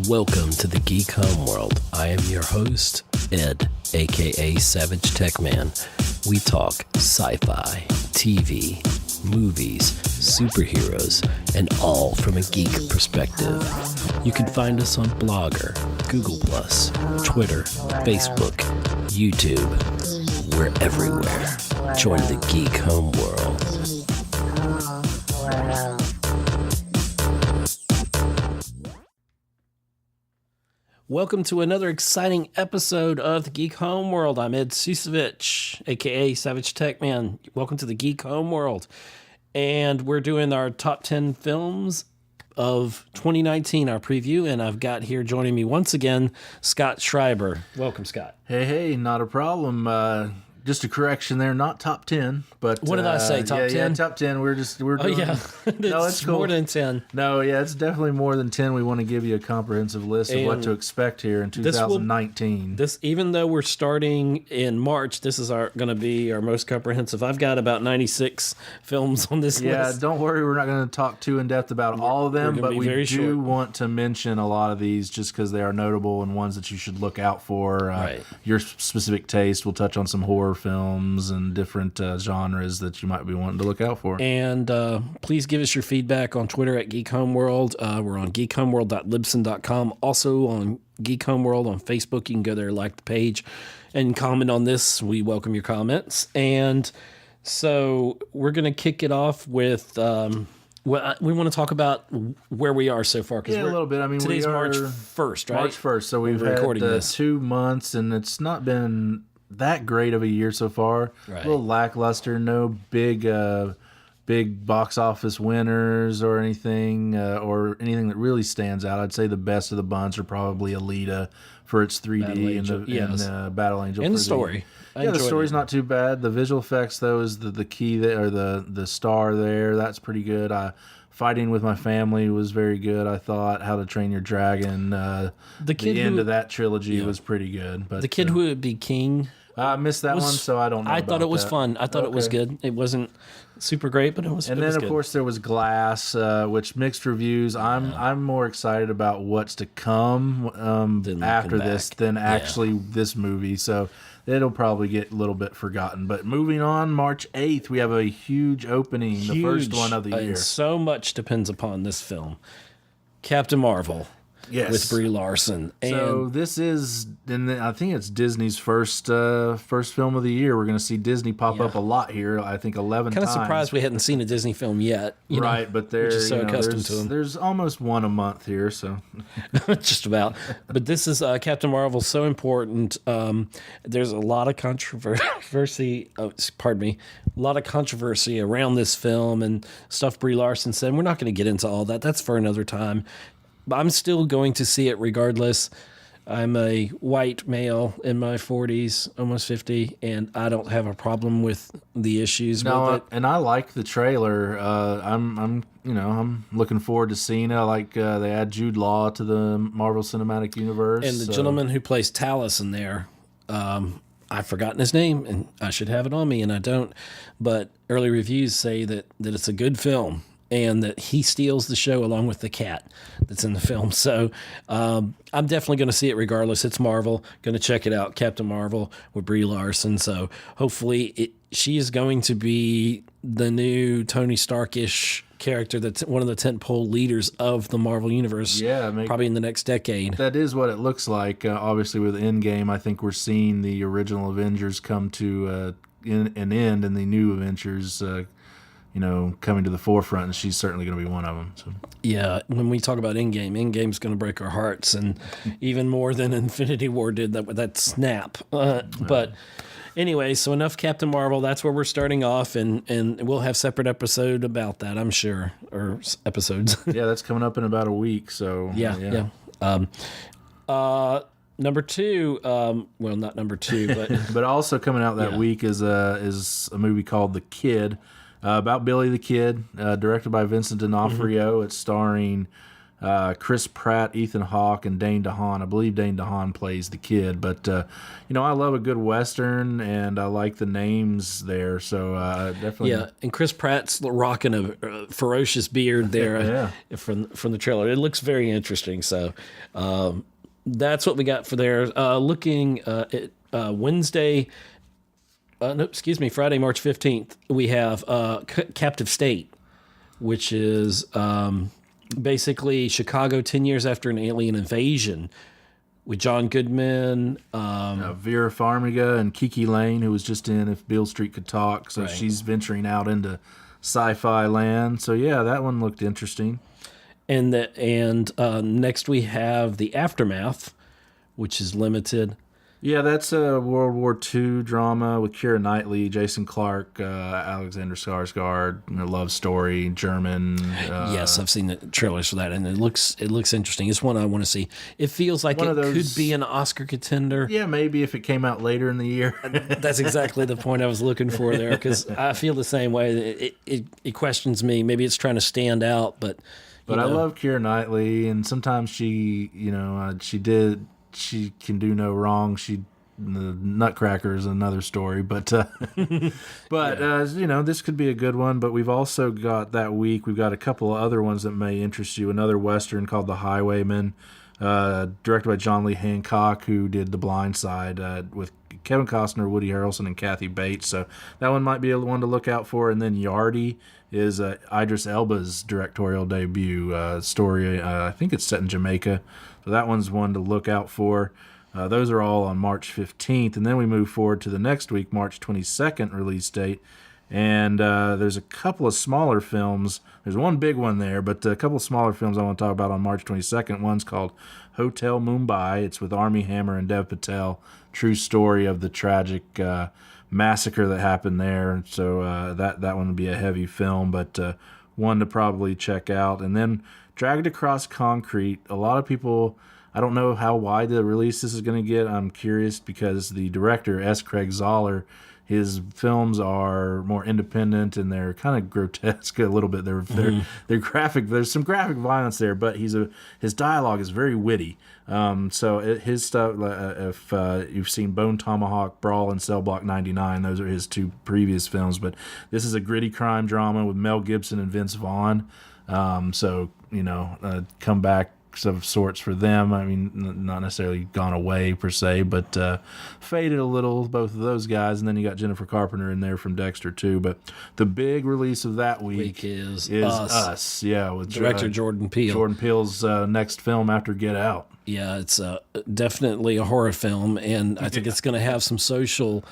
Welcome to the Geek Homeworld. I am your host, Ed, aka SavageTechman. We talk sci-fi, TV, movies, superheroes, and all from a geek perspective. You can find us on Blogger, Google+, Twitter, Facebook, YouTube. We're everywhere. Join the Geek Homeworld. Welcome to another exciting episode of the Geek Homeworld. I'm Ed Ciucevich, aka SavageTechman. Welcome to the Geek Homeworld. And we're doing our top 10 films of 2019, our preview. And I've got here joining me once again, Scott Schreiber. Welcome, Scott. Hey, not a problem. Just a correction there, not top 10, but what did I say? Top 10? Yeah, top 10. We're doing, yeah, no, it's cool. More than 10. No, yeah, it's definitely more than 10. We want to give you a comprehensive list of what to expect here in 2019. This, even though we're starting in March, this is going to be our most comprehensive. I've got about 96 films on this list. Yeah, don't worry, we're not going to talk too in depth about all of them, but we do want to mention a lot of these just because they are notable and ones that you should look out for. Right. Your specific taste. We'll touch on some horror films and different genres that you might be wanting to look out for. And please give us your feedback on Twitter at Geek Homeworld. We're on geekhomeworld.libsyn.com. Also on Geek Homeworld on Facebook. You can go there, like the page, and comment on this. We welcome your comments. And so we're going to kick it off with... well, we want to talk about where we are so far. Yeah, a little bit. I mean, today's March 1st, right? March 1st. So we've had 2 months, and it's not been that great of a year so far. Right. A little lackluster. No big box office winners or anything that really stands out. I'd say the best of the bunch are probably Alita for its 3D and Battle Angel. And the story. The story's not too bad. The visual effects, though, is the key there, or the star there. That's pretty good. Fighting with My Family was very good, I thought. How to Train Your Dragon. The end of that trilogy was pretty good. But the kid who would be king... I missed that one, so I don't know. I thought it was fun. I thought it was good. It wasn't super great, but it was. And then, of course, there was Glass, which mixed reviews. I'm more excited about what's to come after this than actually this movie. So it'll probably get a little bit forgotten. But moving on, March 8th, we have a huge opening, the first one of the year. So much depends upon this film. Captain Marvel. Yes. With Brie Larson. So this is, and I think it's Disney's first film of the year. We're going to see Disney pop up a lot here. I think 11 times. Kind of surprised we hadn't seen a Disney film yet. Right, but they're just so accustomed to them. There's almost one a month here, so just about. But this is Captain Marvel, so important. There's a lot of controversy. A lot of controversy around this film and stuff Brie Larson said. We're not going to get into all that. That's for another time. But I'm still going to see it regardless. I'm a white male in my 40s, almost 50, and I don't have a problem with the issues with it. And I like the trailer. I'm looking forward to seeing it. I like they add Jude Law to the Marvel Cinematic Universe. And the gentleman who plays Talos in there, I've forgotten his name, and I should have it on me, and I don't. But early reviews say that it's a good film, and that he steals the show along with the cat that's in the film. So I'm definitely going to see it regardless. It's Marvel. Going to check it out. Captain Marvel with Brie Larson. So hopefully she is going to be the new Tony Stark-ish character that's one of the tentpole leaders of the Marvel Universe, probably in the next decade. That is what it looks like. Obviously, with Endgame, I think we're seeing the original Avengers come to an end, and the new Avengers coming to the forefront, and she's certainly going to be one of them. So. Yeah, when we talk about Endgame's going to break our hearts, and even more than Infinity War did that snap. But anyway, so enough Captain Marvel. That's where we're starting off, and we'll have separate episode about that, I'm sure, or episodes. Yeah, that's coming up in about a week. So yeah. Number two, well, not number two, but but also coming out that week is a movie called The Kid. About Billy the Kid, directed by Vincent D'Onofrio. It's starring Chris Pratt, Ethan Hawke, and Dane DeHaan. I believe Dane DeHaan plays the kid, but I love a good Western, and I like the names there, so definitely. Yeah, and Chris Pratt's rocking a ferocious beard there from the trailer. It looks very interesting, so that's what we got for there. Looking at Friday, March 15th, we have Captive State, which is basically Chicago 10 years after an alien invasion, with John Goodman, Vera Farmiga, and Kiki Lane, who was just in If Beale Street Could Talk. So she's venturing out into sci-fi land. So yeah, that one looked interesting. And next we have The Aftermath, which is limited. Yeah, that's a World War II drama with Keira Knightley, Jason Clarke, Alexander Skarsgård, love story, German. Yes, I've seen the trailers for that, and it looks interesting. It's one I want to see. It feels like it could be an Oscar contender. Yeah, maybe if it came out later in the year. That's exactly the point I was looking for there, because I feel the same way. It questions me. Maybe it's trying to stand out, but I love Keira Knightley, and sometimes she can do no wrong. The Nutcracker is another story, but this could be a good one. But we've also got that week, we've got a couple of other ones that may interest you. Another Western called The Highwayman, directed by John Lee Hancock, who did The Blind Side with Kevin Costner, Woody Harrelson, and Kathy Bates. So that one might be a one to look out for. And then Yardy is Idris Elba's directorial debut story. I think it's set in Jamaica. So that one's one to look out for. Those are all on March 15th. And then we move forward to the next week, March 22nd release date. And there's a couple of smaller films. There's one big one there, but a couple of smaller films I want to talk about on March 22nd. One's called Hotel Mumbai. It's with Armie Hammer and Dev Patel. True story of the tragic massacre that happened there. So that one would be a heavy film, but one to probably check out. And then Dragged Across Concrete. A lot of people, I don't know how wide the release this is going to get. I'm curious because the director, S. Craig Zoller, his films are more independent and they're kind of grotesque a little bit. They're graphic. There's some graphic violence there, but his dialogue is very witty. His stuff. If you've seen Bone Tomahawk, Brawl, and Cell Block 99, those are his two previous films. But this is a gritty crime drama with Mel Gibson and Vince Vaughn. Comeback of sorts for them. I mean, not necessarily gone away per se, but faded a little, both of those guys. And then you got Jennifer Carpenter in there from Dexter too. But the big release of that week is Us. Yeah, with director Jordan Peele. Jordan Peele's next film after Get Out. Yeah, it's definitely a horror film, and I think it's going to have some social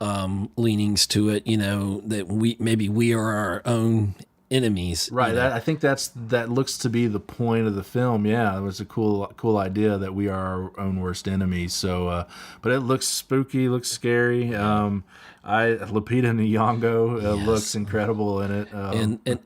leanings to it. That we are our own enemies, right? I think that looks to be the point of the film. Yeah, it was a cool idea that we are our own worst enemies. So, but it looks spooky, looks scary. Lupita Nyong'o looks incredible in it.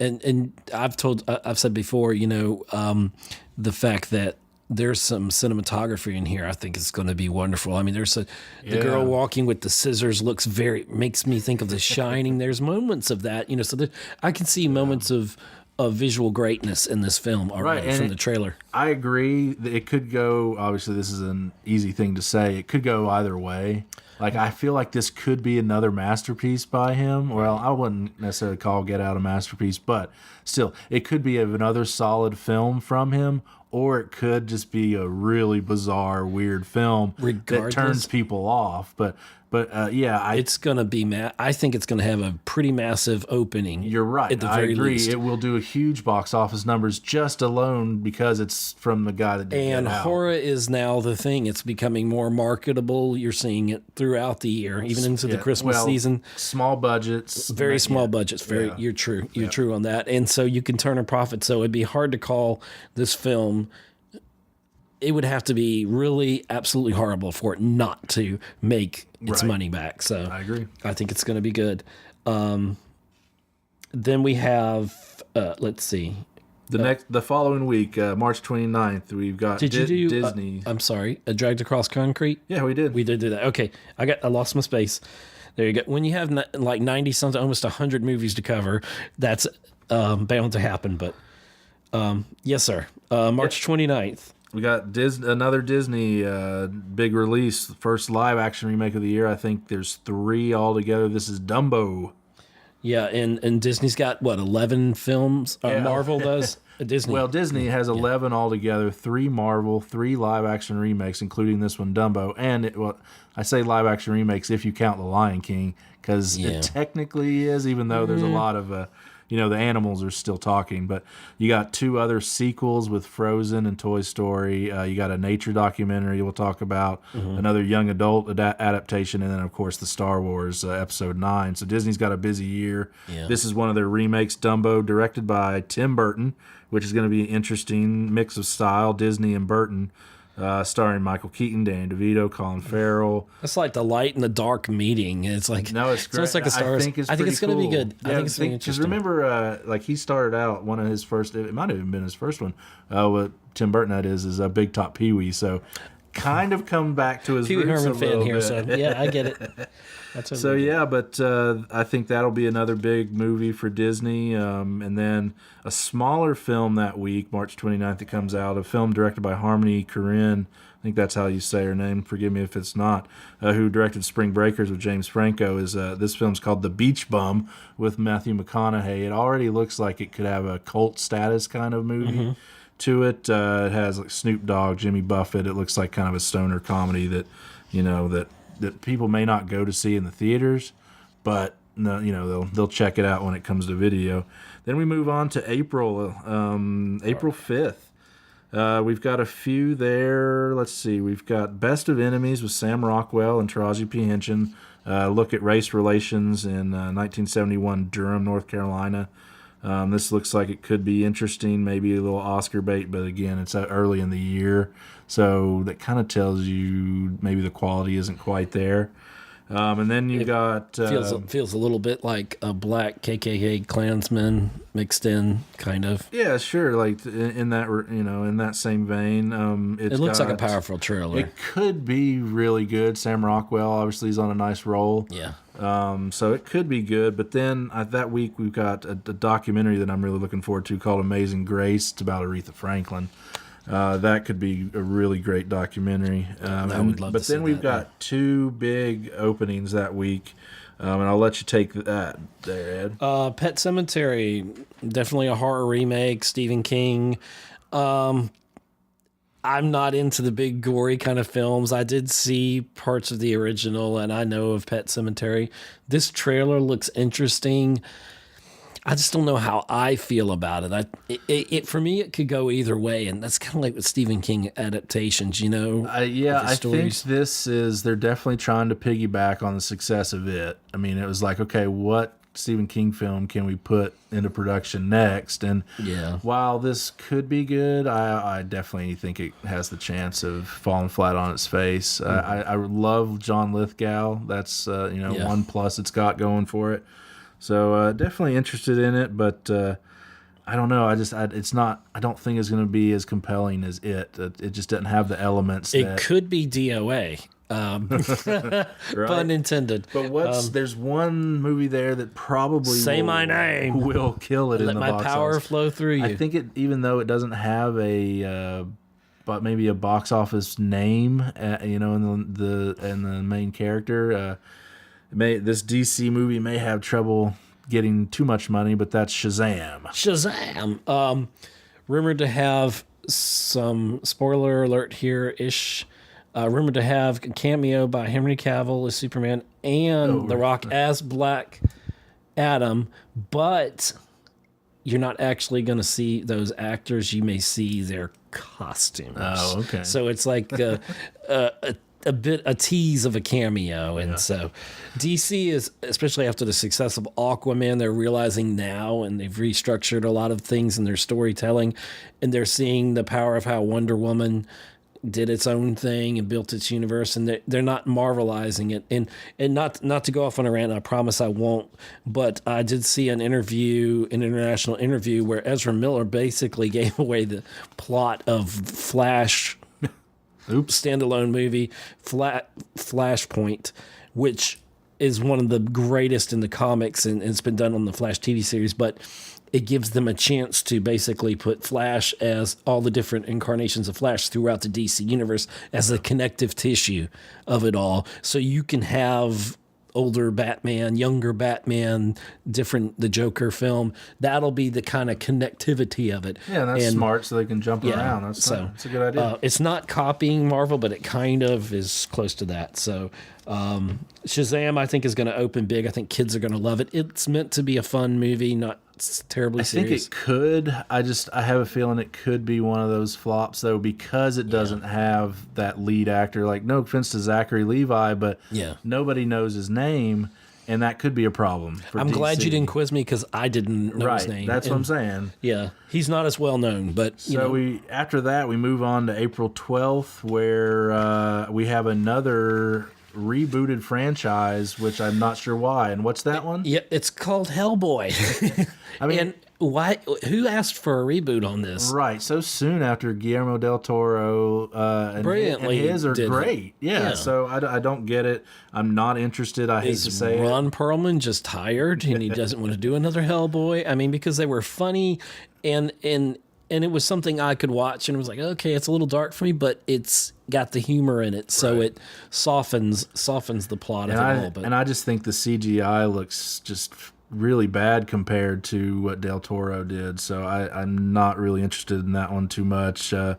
And I've said before, the fact that there's some cinematography in here, I think is going to be wonderful. I mean, the girl walking with the scissors makes me think of The Shining. There's moments of that, so I can see moments of visual greatness in this film already from the trailer. I agree. It could go, obviously this is an easy thing to say, it could go either way. Like, I feel like this could be another masterpiece by him. Well, I wouldn't necessarily call Get Out a masterpiece, but still, it could be another solid film from him, or it could just be a really bizarre, weird film that turns people off. But it's gonna be. I think it's gonna have a pretty massive opening. You're right. At the very least, it will do a huge box office numbers just alone because it's from the guy that did And Get Out. Horror is now the thing. It's becoming more marketable. You're seeing it throughout the year, even into the Christmas season. Small budgets, very small budgets. You're true. You're true on that. And so you can turn a profit. So it'd be hard to call this film. It would have to be really absolutely horrible for it not to make its money back. So I agree. I think it's going to be good. Then we have, let's see. The following week, March 29th, we've got Disney. I'm sorry, Dragged Across Concrete? Yeah, we did. We did do that. Okay, I lost my space. There you go. When you have like 90 something, almost 100 movies to cover, that's bound to happen. But Yes, sir. March 29th. We got another Disney big release, the first live action remake of the year. I think there's 3 altogether. This is Dumbo. Yeah, and Disney's got, 11 films? Marvel does? Disney. Well, Disney has 11 altogether, 3 Marvel, 3 live action remakes, including this one, Dumbo. And, I say live action remakes if you count The Lion King, because it technically is, even though there's a lot of, the animals are still talking. But you got 2 other sequels with Frozen and Toy Story. You got a nature documentary we'll talk about, another young adult adaptation, and then, of course, the Star Wars Episode 9. So Disney's got a busy year. Yeah. This is one of their remakes, Dumbo, directed by Tim Burton, which is going to be an interesting mix of style, Disney and Burton, starring Michael Keaton, Danny DeVito, Colin Farrell. It's like the light and the dark meeting. It's like, no, it's great. It's like a Star Wars. I think it's going to be good. Yeah, I think it's going to be interesting. Because remember, he started out, one of his first, it might have even been his first one, what Tim Burton that is a Big Top Pee-wee. So kind of come back to his Pee-wee roots Herman a fan little here, bit. so yeah, I get it. So yeah, but I think that'll be another big movie for Disney. And then a smaller film that week, March 29th, that comes out, a film directed by Harmony Korine. I think that's how you say her name. Forgive me if it's not. Who directed Spring Breakers with James Franco. Is this film's called The Beach Bum with Matthew McConaughey. It already looks like it could have a cult status kind of movie to it. It has like Snoop Dogg, Jimmy Buffett. It looks like kind of a stoner comedy that that people may not go to see in the theaters, but they'll check it out when it comes to video. Then we move on to April 5th. We've got a few there. Let's see. We've got Best of Enemies with Sam Rockwell and Taraji P. Henson. Look at race relations in 1971 Durham, North Carolina. This looks like it could be interesting, maybe a little Oscar bait, but again, it's early in the year, so that kind of tells you maybe the quality isn't quite there. And then you got feels a little bit like a black KKK Klansman mixed in, kind of. Yeah, sure. Like in that same vein. It looks like a powerful trailer. It could be really good. Sam Rockwell obviously is on a nice roll. Yeah. So it could be good. But then that week we've got a documentary that I'm really looking forward to called Amazing Grace. It's about Aretha Franklin. That could be a really great documentary. I would love to see then we've got 2 big openings that week, and I'll let you take that there, Ed. Pet Semetary, definitely a horror remake, Stephen King. I'm not into the big gory kind of films. I did see parts of the original, and I know of Pet Semetary. This trailer looks interesting. I just don't know how I feel about it. For me, it could go either way, and that's kind of like with Stephen King adaptations, I think they're definitely trying to piggyback on the success of it. I mean, it was like, okay, what Stephen King film can we put into production next? And while this could be good, I definitely think it has the chance of falling flat on its face. I love John Lithgow. That's 1+ it's got going for it. So definitely interested in it, but I don't know. I don't think it's going to be as compelling as it. It just doesn't have the elements. It could be DOA. Right? Pun intended. But there's one movie there that probably my name will kill it in the box office. Let my power flow through you. I think even though it doesn't have but maybe a box office name, in the main character. This DC movie may have trouble getting too much money, but that's Shazam. Rumored to have some spoiler alert here-ish. Rumored to have a cameo by Henry Cavill as Superman and The Rock as Black Adam, but you're not actually going to see those actors. You may see their costumes. Oh, okay. So it's like a tease of a cameo. And so DC is, especially after the success of Aquaman, they're realizing now, and they've restructured a lot of things in their storytelling, and they're seeing the power of how Wonder Woman did its own thing and built its universe, and they're not marvelizing it. And not to go off on a rant, I promise I won't, but I did see an international interview where Ezra Miller basically gave away the plot of Flash standalone movie, Flashpoint, which is one of the greatest in the comics, and it's been done on the Flash TV series. But it gives them a chance to basically put Flash as all the different incarnations of Flash throughout the DC universe as the connective tissue of it all. So you can have older Batman, younger Batman, the Joker film. That'll be the kind of connectivity of it. Yeah, and that's smart, so they can jump around. That's a good idea. It's not copying Marvel, but it kind of is close to that. So Shazam, I think, is going to open big. I think kids are going to love it. It's meant to be a fun movie, not terribly serious. I think it could. I have a feeling it could be one of those flops, though, because it doesn't have that lead actor. Like, no offense to Zachary Levi, but nobody knows his name, and that could be a problem for I'm DC. glad you didn't quiz me because I didn't know his name. That's what I'm saying. Yeah, he's not as well known, but after that we move on to April 12th, where we have another rebooted franchise, which I'm not sure why. And what's that one? Yeah, it's called Hellboy. I mean, and why? Who asked for a reboot on this? Right, so soon after Guillermo del Toro and his are great. Yeah, so I don't get it. I'm not interested. I hate to say Ron Perlman just tired and he doesn't want to do another Hellboy? I mean, because they were funny and it was something I could watch and it was like, okay, it's a little dark for me, but it's got the humor in it, so it softens the plot of it all. But I just think the CGI looks just really bad compared to what Del Toro did, so I'm not really interested in that one too much. The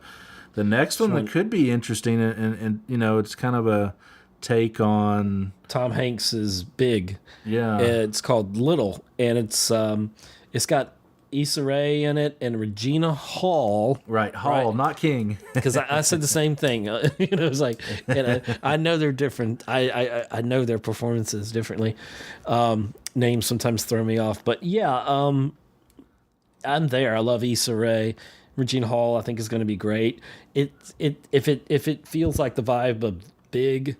next one that could be interesting, and it's kind of a take on Tom Hanks's Big. Yeah, it's called Little, and it's got Issa Rae in it and Regina Hall. Right, Hall, not King. Because I said the same thing. It's like, and I know they're different. I know their performances differently. Names sometimes throw me off, but I'm there. I love Issa Rae. Regina Hall, I think, is going to be great. If it feels like the vibe of Big.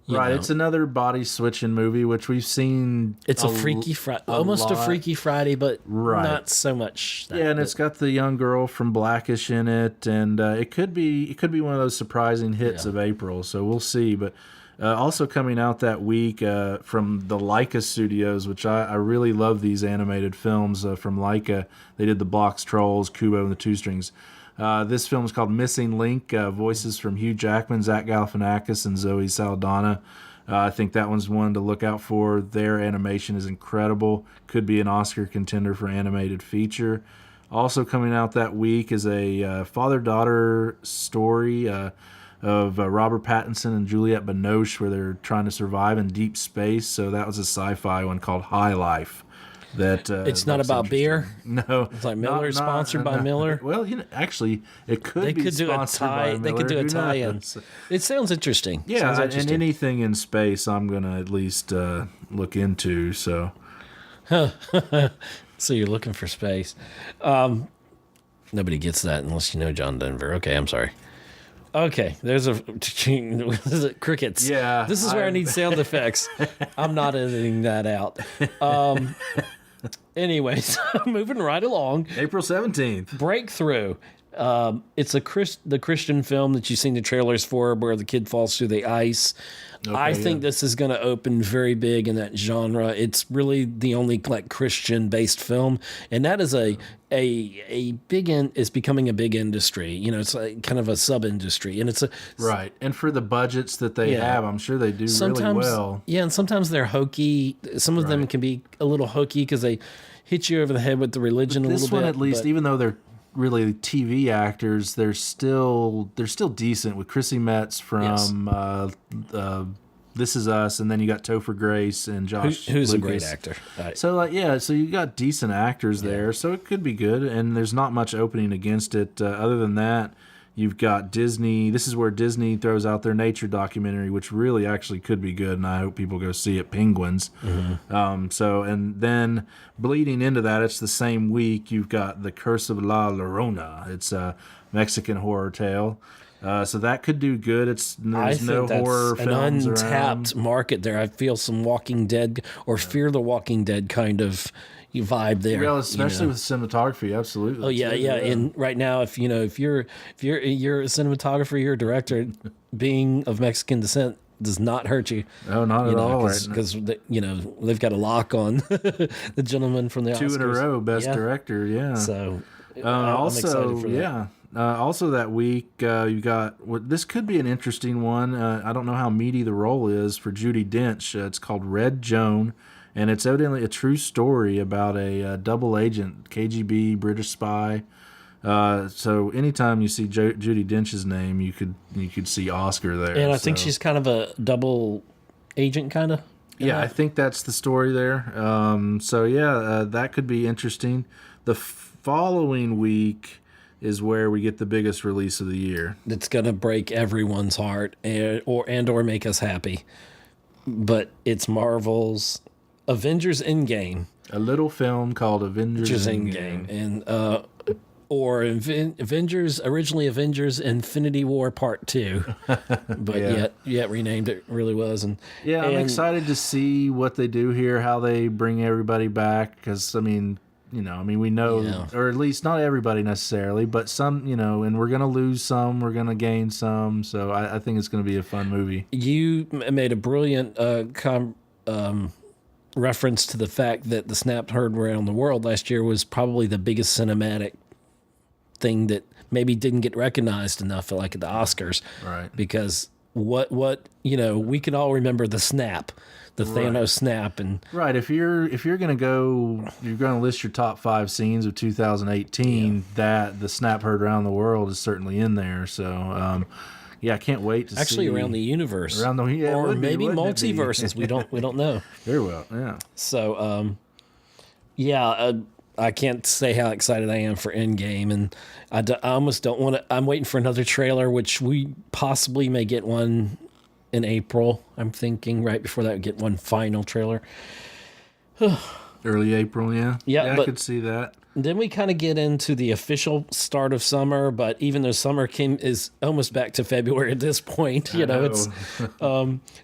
Right, it's another body switching movie, which we've seen. It's a Freaky Friday, almost a Freaky Friday, but not so much. It's got the young girl from Blackish in it, and it could be one of those surprising hits of April. So we'll see. But also coming out that week from the Leica Studios, which I really love these animated films from Leica. They did the Box Trolls, Kubo, and the Two Strings. This film is called Missing Link, voices from Hugh Jackman, Zach Galifianakis, and Zoe Saldana. I think that one's one to look out for. Their animation is incredible. Could be an Oscar contender for animated feature. Also coming out that week is a father-daughter story of Robert Pattinson and Juliette Binoche, where they're trying to survive in deep space. So that was a sci-fi one called High Life. That it's not about beer. No, it's like Miller, sponsored by Miller. Well, actually, it could be sponsored by Miller. They could do a tie-in. It sounds interesting. Yeah, and anything in space, I'm gonna at least look into. So, so you're looking for space. Nobody gets that unless you know John Denver. Okay, I'm sorry. Okay, there's crickets. Yeah, this is where I need sound effects. I'm not editing that out. Anyways, moving right along. April 17th. Breakthrough. It's the Christian film that you've seen the trailers for, where the kid falls through the ice. Okay, I think this is going to open very big in that genre. It's really the only Christian based film, and that is a big is becoming a big industry. It's kind of a sub industry, and it's right. And for the budgets that they have, I'm sure they do really well. Yeah, and sometimes they're hokey. Some of them can be a little hokey because they hit you over the head with the religion a little bit. This one, at least, even though they're really TV actors, they're still decent, with Chrissy Metz from This Is Us, and then you got Topher Grace and Josh who's Lucas. A great actor. Right. So so you got decent actors there, so it could be good, and there's not much opening against it. Other than that, you've got Disney. This is where Disney throws out their nature documentary, which really actually could be good, and I hope people go see it, Penguins. Mm-hmm. And then bleeding into that, it's the same week, you've got The Curse of La Llorona. It's a Mexican horror tale. So that could do good. There's no horror films an untapped around. Market there. I feel some Walking Dead or Fear the Walking Dead kind of vibe there. Well, especially with cinematography, absolutely. Oh yeah. And right now, if you're a cinematographer, you're a director, being of Mexican descent, does not hurt you. Oh, not at all. Because they've got a lock on the gentleman from the Oscars. 2 in a row, best director. Yeah. So I'm excited for that. Yeah. Also that week, you got this could be an interesting one. I don't know how meaty the role is for Judi Dench. It's called Red Joan, and it's evidently a true story about a double agent, KGB British spy. So anytime you see Judi Dench's name, you could see Oscar there. And I think she's kind of a double agent, kind of. Yeah, I think that's the story there. That could be interesting. The following week is where we get the biggest release of the year. It's gonna break everyone's heart or make us happy. But it's Marvel's Avengers Endgame. A little film called Avengers Endgame. And Avengers Infinity War Part 2. But yet renamed it really was. And I'm excited to see what they do here, how they bring everybody back, because we know, or at least not everybody necessarily, but some, and we're going to lose some, we're going to gain some. So I think it's going to be a fun movie. You made a brilliant reference to the fact that the Snap heard around the world last year was probably the biggest cinematic thing that maybe didn't get recognized enough, like at the Oscars. Right. Because we can all remember the Snap. The Thanos snap and right. If you're gonna list your top 5 scenes of 2018. That the snap heard around the world is certainly in there. So I can't wait to actually see around the universe, or maybe multiverses. we don't know. Very well, yeah. So I can't say how excited I am for Endgame, and I almost don't want to. I'm waiting for another trailer, which we possibly may get one in April. I'm thinking right before that we get one final trailer. Early April, yeah. Yeah, I could see that. Then we kind of get into the official start of summer, but even though summer is almost back to February at this point, it's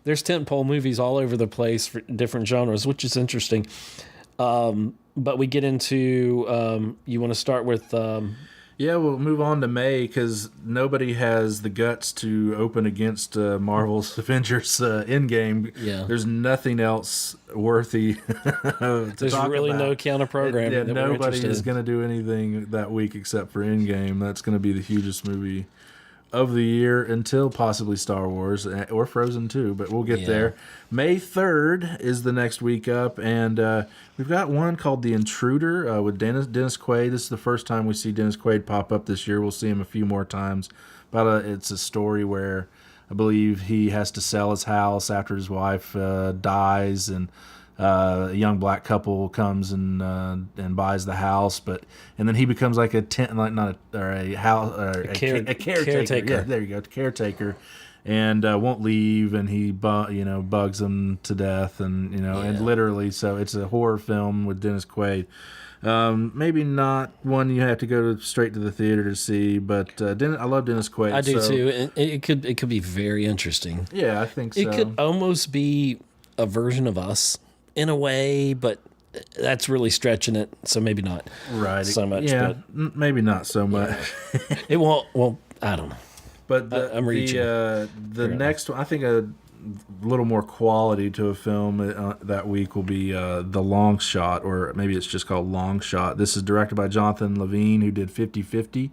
there's tentpole movies all over the place for different genres, which is interesting. But we get into you want to start with we'll move on to May because nobody has the guts to open against Marvel's Avengers Endgame. Yeah. There's nothing else worthy There's really no counter programming. Nobody is going to do anything that week except for Endgame. That's going to be the hugest movie of the year until possibly Star Wars or Frozen 2, but we'll get there. May 3rd is the next week up, and we've got one called The Intruder with Dennis Quaid. This is the first time we see Dennis Quaid pop up this year. We'll see him a few more times. But it's a story where I believe he has to sell his house after his wife dies, and a young black couple comes and buys the house, and then he becomes like a caretaker. Yeah, there you go, caretaker, and won't leave, and he bugs them to death, and and literally. So it's a horror film with Dennis Quaid. Maybe not one you have to go straight to the theater to see, but I love Dennis Quaid. I do too, and it could be very interesting. Yeah, I think so. It could almost be a version of Us in a way, but that's really stretching it, so maybe not so much. Yeah, maybe not so much. It won't. Well, I don't know. But I'm reaching. The next one, I think a little more quality to a film that week will be The Long Shot, or maybe it's just called Long Shot. This is directed by Jonathan Levine, who did 50-50,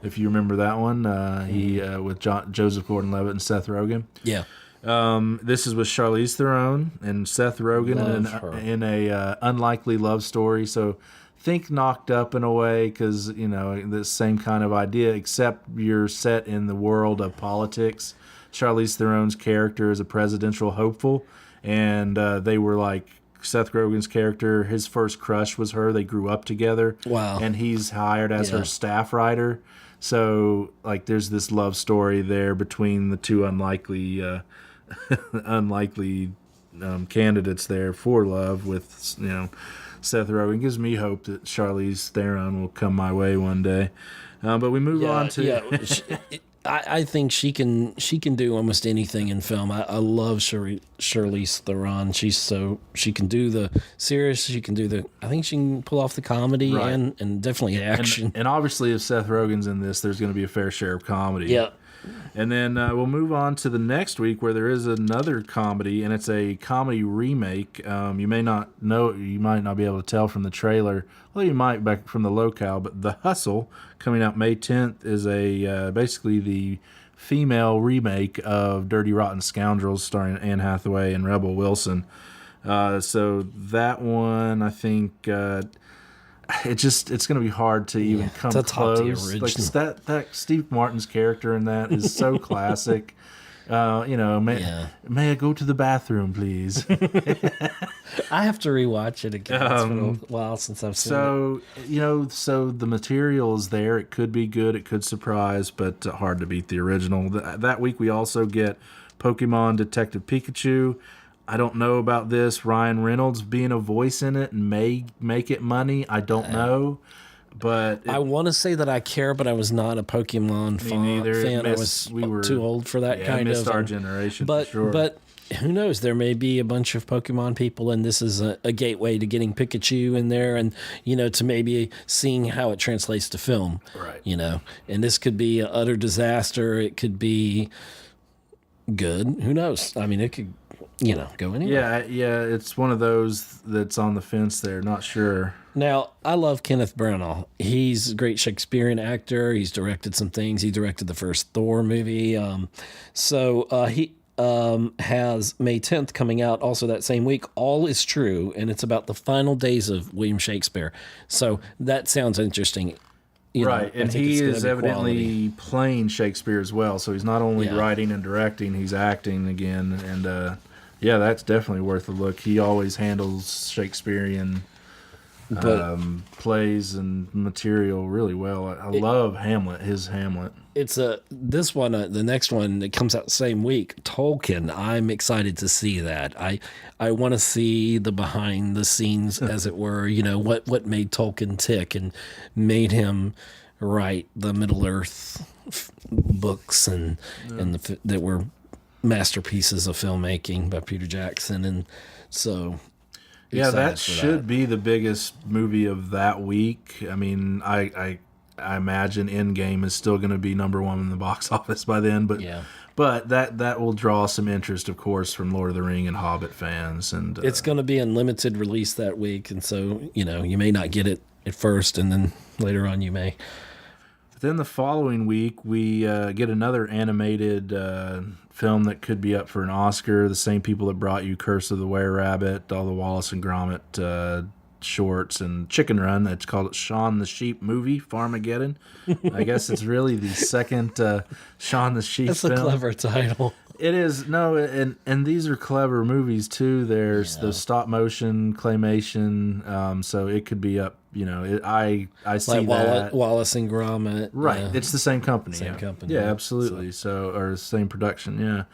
if you remember that one. He with Joseph Gordon-Levitt and Seth Rogen. Yeah. This is with Charlize Theron and Seth Rogen in a unlikely love story. So think Knocked Up in a way, because the same kind of idea, except you're set in the world of politics. Charlize Theron's character is a presidential hopeful, and they were like Seth Rogen's character. His first crush was her. They grew up together. Wow. And he's hired as her staff writer. So like there's this love story there between the two unlikely candidates there for love with Seth Rogen. Gives me hope that Charlize Theron will come my way one day. But we move on to I think she can do almost anything in film. I love Charlize Theron. She can do the serious. She can do I think she can pull off the comedy and definitely action. And obviously, if Seth Rogen's in this, there's going to be a fair share of comedy. Yeah. And then we'll move on to the next week where there is another comedy, and it's a comedy remake. You may not know, you might not be able to tell from the trailer. Well, you might back from the locale, but The Hustle, coming out May 10th, is a basically the female remake of Dirty Rotten Scoundrels, starring Anne Hathaway and Rebel Wilson. So that one, I think, it's going to be hard to even come close. Like that Steve Martin's character in that is so classic. May I go to the bathroom, please? I have to rewatch it again. It's been a while since I've seen it. So the material is there. It could be good. It could surprise, but hard to beat the original. That week we also get Pokemon Detective Pikachu. I don't know about this. Ryan Reynolds being a voice in it may make it money. I don't know. But I want to say that I care, but I was not a Pokemon fan. We were too old for that kind of. Our generation, but for sure. But who knows? There may be a bunch of Pokemon people, and this is a gateway to getting Pikachu in there, and to maybe seeing how it translates to film. Right. And this could be an utter disaster. It could be good. Who knows? I mean, it could. Go anywhere. Yeah, it's one of those that's on the fence there, not sure. Now, I love Kenneth Branagh. He's a great Shakespearean actor. He's directed some things. He directed the first Thor movie. So he has May 10th coming out also that same week, All Is True, and it's about the final days of William Shakespeare. So that sounds interesting. Right, and he is evidently playing Shakespeare as well, so he's not only writing and directing, he's acting again, and that's definitely worth a look. He always handles Shakespearean plays and material really well. I love his Hamlet. It's this one, the next one that comes out the same week, Tolkien. I'm excited to see that. I want to see the behind the scenes, as it were. What made Tolkien tick and made him write the Middle Earth books and that were masterpieces of filmmaking by Peter Jackson, and so that should be the biggest movie of that week. I mean, I imagine Endgame is still going to be number one in the box office by then, but that will draw some interest, of course, from Lord of the Ring and Hobbit fans, and it's going to be in limited release that week, and so you may not get it at first, and then later on you may. Then the following week, we get another animated film that could be up for an Oscar. The same people that brought you Curse of the Were-Rabbit, all the Wallace and Gromit shorts, and Chicken Run. That's called Shaun the Sheep movie, Farmageddon. I guess it's really the second Shaun the Sheep film. That's a clever title. It is. No, and these are clever movies, too. There's the stop-motion, claymation, so it could be up. I see like that. Wallace and Gromit. Right. It's the same company. Same company. Yeah, absolutely. Or same production, yeah.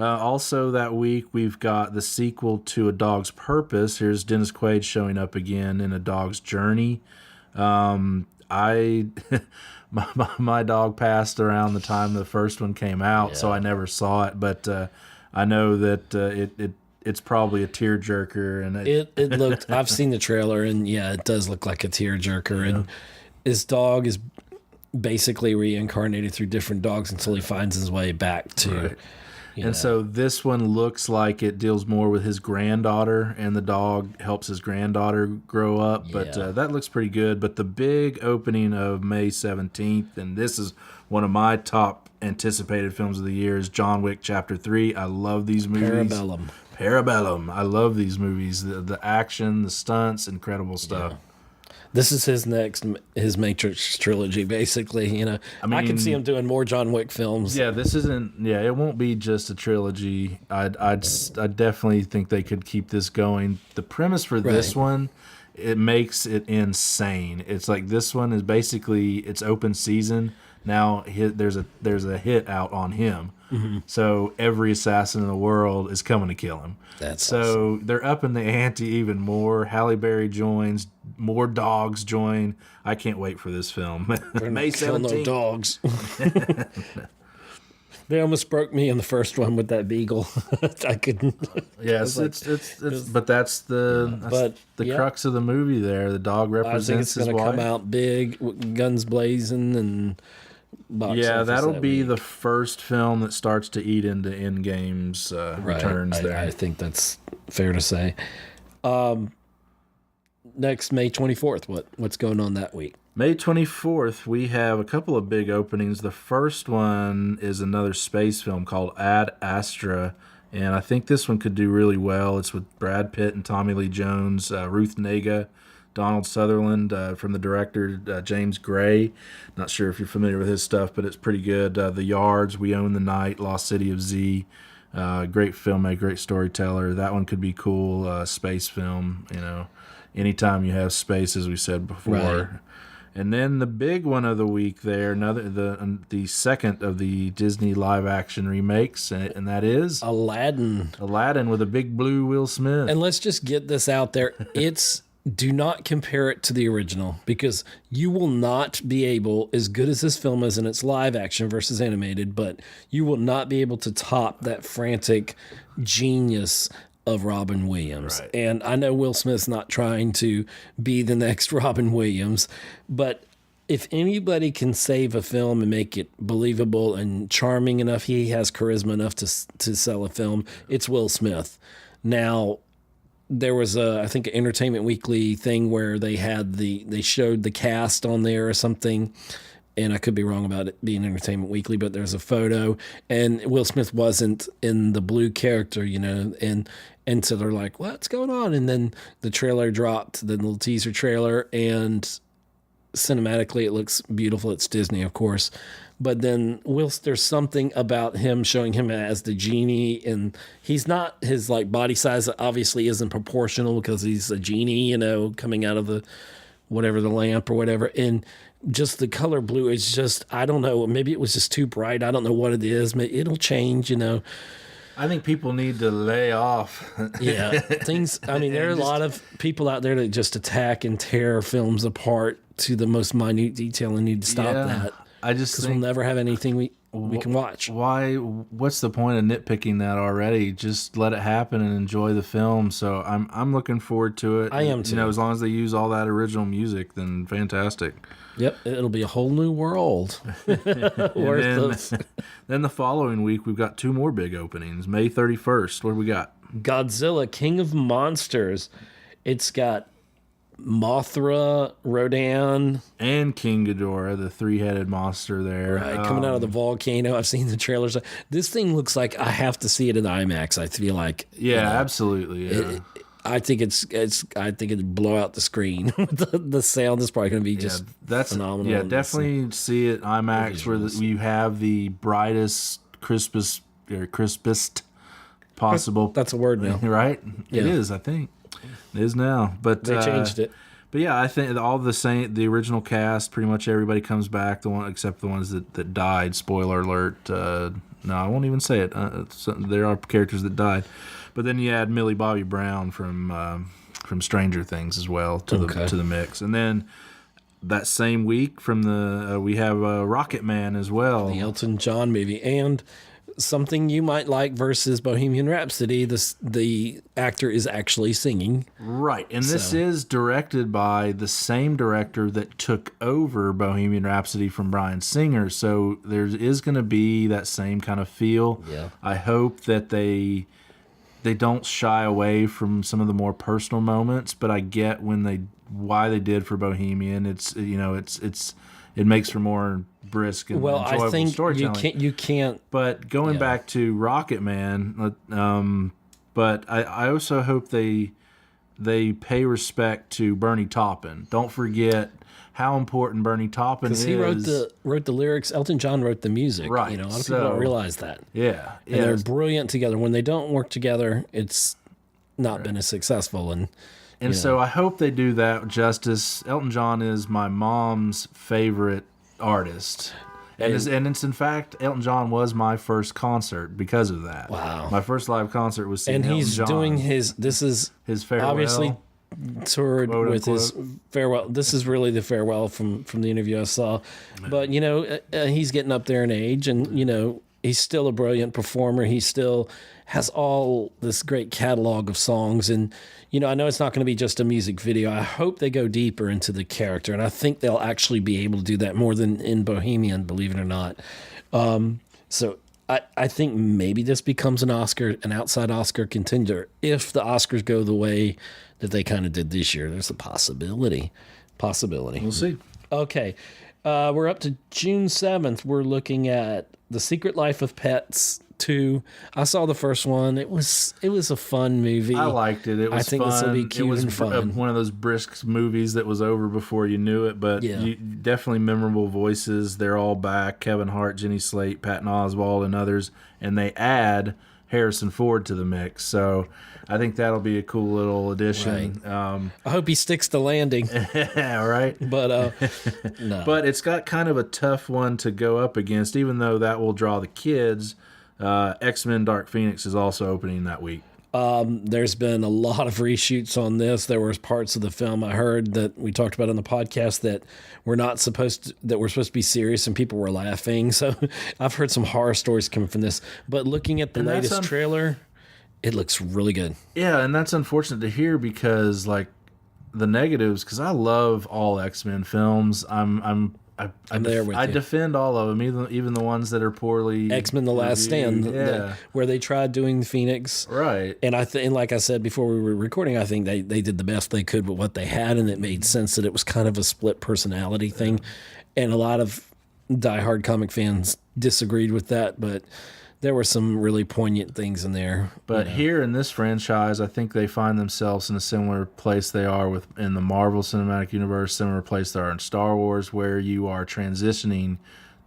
Also that week, we've got the sequel to A Dog's Purpose. Here's Dennis Quaid showing up again in A Dog's Journey. My dog passed around the time the first one came out, so I never saw it. But I know that it's probably a tearjerker, and it looked. I've seen the trailer, and it does look like a tearjerker. And his dog is basically reincarnated through different dogs until he finds his way back to. Right. So this one looks like it deals more with his granddaughter, and the dog helps his granddaughter grow up. But that looks pretty good. But the big opening of May 17th, and this is one of my top anticipated films of the year, is John Wick Chapter 3. I love these movies. Parabellum. I love these movies. The action, the stunts, incredible stuff. Yeah. This is his Matrix trilogy, basically. I can see him doing more John Wick films. Yeah, this isn't. Yeah, it won't be just a trilogy. I definitely think they could keep this going. The premise for this one, it makes it insane. It's like this one is basically it's open season. Now there's a hit out on him. Mm-hmm. So every assassin in the world is coming to kill him. That's awesome. They're upping the ante even more. Halle Berry joins, more dogs join. I can't wait for this film. May 17th. No dogs. They almost broke me in the first one with that beagle. I couldn't. Yes, but that's the crux of the movie. There, the dog represents his wife. I think it's going to come out big, guns blazing, and box Yeah, office that'll that be week. the first film that starts to eat into Endgame's returns there. I think that's fair to say. Next, May 24th, what's going on that week? May 24th, we have a couple of big openings. The first one is another space film called Ad Astra, and I think this one could do really well. It's with Brad Pitt and Tommy Lee Jones, Ruth Negga, Donald Sutherland, from the director James Gray. Not sure if you're familiar with his stuff, but it's pretty good. The Yards, We Own the Night, Lost City of Z. Great filmmaker, great storyteller. That one could be cool. Space film, anytime you have space, as we said before. Right. And then the big one of the week there, the second of the Disney live-action remakes, and that is Aladdin. Aladdin with a big blue Will Smith. And let's just get this out there. Do not compare it to the original, because you will not be able, as good as this film is, and it's live action versus animated, but you will not be able to top that frantic genius of Robin Williams. Right. And I know Will Smith's not trying to be the next Robin Williams, but if anybody can save a film and make it believable and charming enough, he has charisma enough to sell a film, it's Will Smith. Now, there was I think an Entertainment Weekly thing where they showed the cast on there or something, and I could be wrong about it being Entertainment Weekly, but there's a photo, and Will Smith wasn't in the blue character, and so they're like, what's going on? And then the trailer dropped, the little teaser trailer, and cinematically it looks beautiful. It's Disney, of course. But then there's something about him showing him as the genie, and he's not, his body size obviously isn't proportional because he's a genie, coming out of the lamp or whatever. And just the color blue is just, I don't know, maybe it was just too bright. I don't know what it is. Maybe it'll change, I think people need to lay off. Yeah, there are a lot of people out there that just attack and tear films apart to the most minute detail, and need to stop that. I just think we'll never have anything we can watch. Why? What's the point of nitpicking that already? Just let it happen and enjoy the film. So I'm looking forward to it. I am too. As long as they use all that original music, then fantastic. Yep, it'll be a whole new world. Then the following week, we've got two more big openings. May 31st, what do we got? Godzilla, King of Monsters. It's got Mothra, Rodan, and King Ghidorah, the three-headed monster there. Right, coming out of the volcano. I've seen the trailers. This thing looks like I have to see it in IMAX. I feel like. Yeah, absolutely. Yeah. I think it'd blow out the screen. The sound is probably going to be just phenomenal. Yeah, definitely see it IMAX where you have the brightest, crispest possible. That's a word now, right? Yeah. It is. I think it is now. But they changed it. But yeah, I think all the original cast, pretty much everybody comes back. Except the ones that died. Spoiler alert. No, I won't even say it. There are characters that died. But then you add Millie Bobby Brown from Stranger Things as well to the mix, and then that same week we have Rocket Man as well, the Elton John movie, and something you might like versus Bohemian Rhapsody. The actor is actually singing, right, and this is directed by the same director that took over Bohemian Rhapsody from Bryan Singer, so there is going to be that same kind of feel. Yeah, I hope that they don't shy away from some of the more personal moments, but I get why they did for Bohemian. It makes for more brisk and enjoyable I think storytelling. You can't. But going back to Rocket Man, but I also hope they pay respect to Bernie Taupin. Don't forget how important Bernie Taupin is. Because he wrote the lyrics. Elton John wrote the music. Right. A lot of people don't realize that. Yeah. And they're brilliant together. When they don't work together, it's not been as successful. And so I hope they do that justice. Elton John is my mom's favorite artist. And it's in fact, Elton John was my first concert because of that. Wow. My first live concert was seeing Elton John. And he's doing his farewell. Obviously toured quote, with unquote. His farewell. This is really the farewell from the interview I saw. But, he's getting up there in age, and, He's still a brilliant performer. He still has all this great catalog of songs. And, you know, I know it's not going to be just a music video. I hope they go deeper into the character. And I think they'll actually be able to do that more than in Bohemian, believe it or not. So I think maybe this becomes an outside Oscar contender. If the Oscars go the way that they kind of did this year, there's a possibility. We'll see. Okay. We're up to June 7th. We're looking at The Secret Life of Pets 2. I saw the first one. It was a fun movie. I liked it. It was I think fun. this will be cute and fun. One of those brisk movies that was over before you knew it, but definitely memorable voices. They're all back. Kevin Hart, Jenny Slate, Patton Oswalt, and others. And they add Harrison Ford to the mix. So I think that'll be a cool little addition. Right. I hope he sticks to landing. Yeah, right. But no. But it's got kind of a tough one to go up against, even though that will draw the kids. X-Men Dark Phoenix is also opening that week. There's been a lot of reshoots on this. There was parts of the film I heard that we talked about on the podcast that were supposed to be serious and people were laughing. So I've heard some horror stories coming from this. But looking at the latest trailer, it looks really good. Yeah, and that's unfortunate to hear because like the negatives, because I love all X-Men films. I'm there with you. I defend all of them, even the ones that are poorly. X-Men: The Last Stand, where they tried doing Phoenix, right? And and like I said before we were recording, I think they did the best they could with what they had, and it made sense that it was kind of a split personality thing, and a lot of diehard comic fans disagreed with that, but there were some really poignant things in there. But here in this franchise, I think they find themselves in a similar place they are in the Marvel Cinematic Universe, similar place they are in Star Wars, where you are transitioning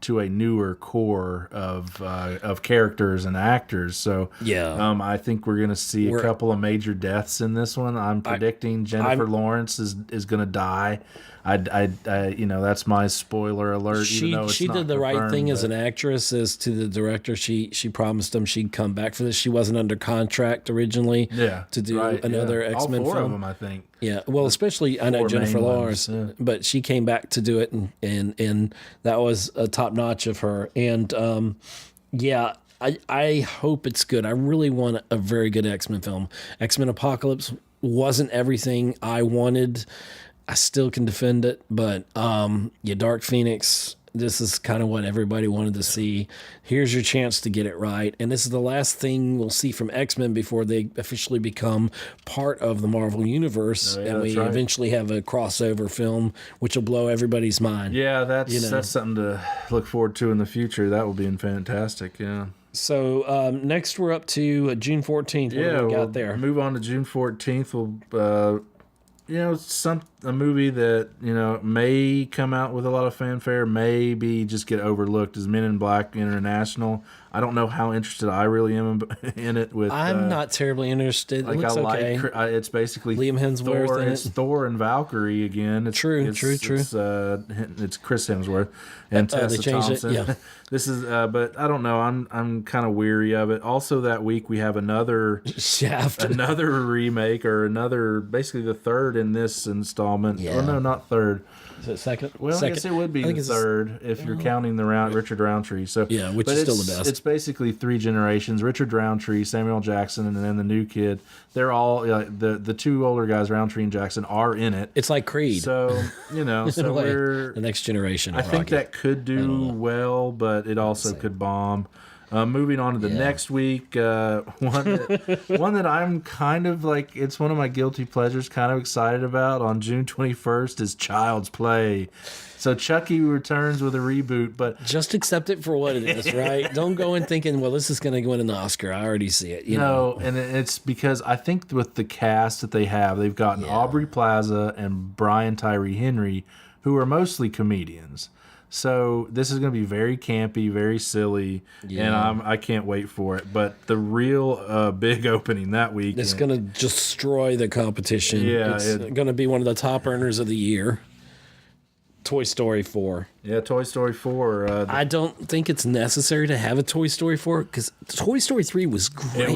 to a newer core of characters and actors. So I think we're going to see a couple of major deaths in this one. I'm predicting Jennifer Lawrence is going to die. That's my spoiler alert. She did the right thing as an actress, as to the director. She promised him she'd come back for this. She wasn't under contract originally to do another X-Men all four film. of them, I think. Yeah, well, especially I know Jennifer Lawrence, but she came back to do it, and that was a top notch of her. And I hope it's good. I really want a very good X-Men film. X-Men Apocalypse wasn't everything I wanted. I still can defend it, but Dark Phoenix, this is kind of what everybody wanted to see. Here's your chance to get it right. And this is the last thing we'll see from X-Men before they officially become part of the Marvel Universe. And we eventually have a crossover film, which will blow everybody's mind. Yeah, that's something to look forward to in the future. That will be fantastic, yeah. So next we're up to June 14th. What do we got there? Move on to June 14th. We'll... a movie that, may come out with a lot of fanfare, maybe just get overlooked as Men in Black International. I don't know how interested I really am in it. I'm not terribly interested. It looks okay. It's basically Liam Hemsworth Thor, in it. It's Thor and Valkyrie again. It's true. It's Chris Hemsworth and Tessa Thompson. This is, but I don't know. I'm kind of weary of it. Also, that week we have another Shaft, another remake, or basically the third in this installment. Yeah. Oh no, not third. Is it second? Well, second. I guess it would be the third if you're counting the Richard Roundtree. So which is still the best. It's basically three generations: Richard Roundtree, Samuel Jackson, and then the new kid. They're all the two older guys, Roundtree and Jackson, are in it. It's like Creed. So so we're the next generation. I think that could do well, but it also could bomb. Moving on to the next week, one that I'm kind of like, it's one of my guilty pleasures, kind of excited about on June 21st is Child's Play. So Chucky returns with a reboot, but just accept it for what it is, right? Don't go in thinking, well, this is going to win an Oscar. I already see it. And it's because I think with the cast that they have, they've gotten Aubrey Plaza and Brian Tyree Henry, who are mostly comedians. So this is going to be very campy, very silly, and I can't wait for it. But the real big opening that week, it's going to destroy the competition. Yeah, it's going to be one of the top earners of the year. Toy Story 4. Yeah, Toy Story 4. I don't think it's necessary to have a Toy Story 4 because Toy Story 3 was great.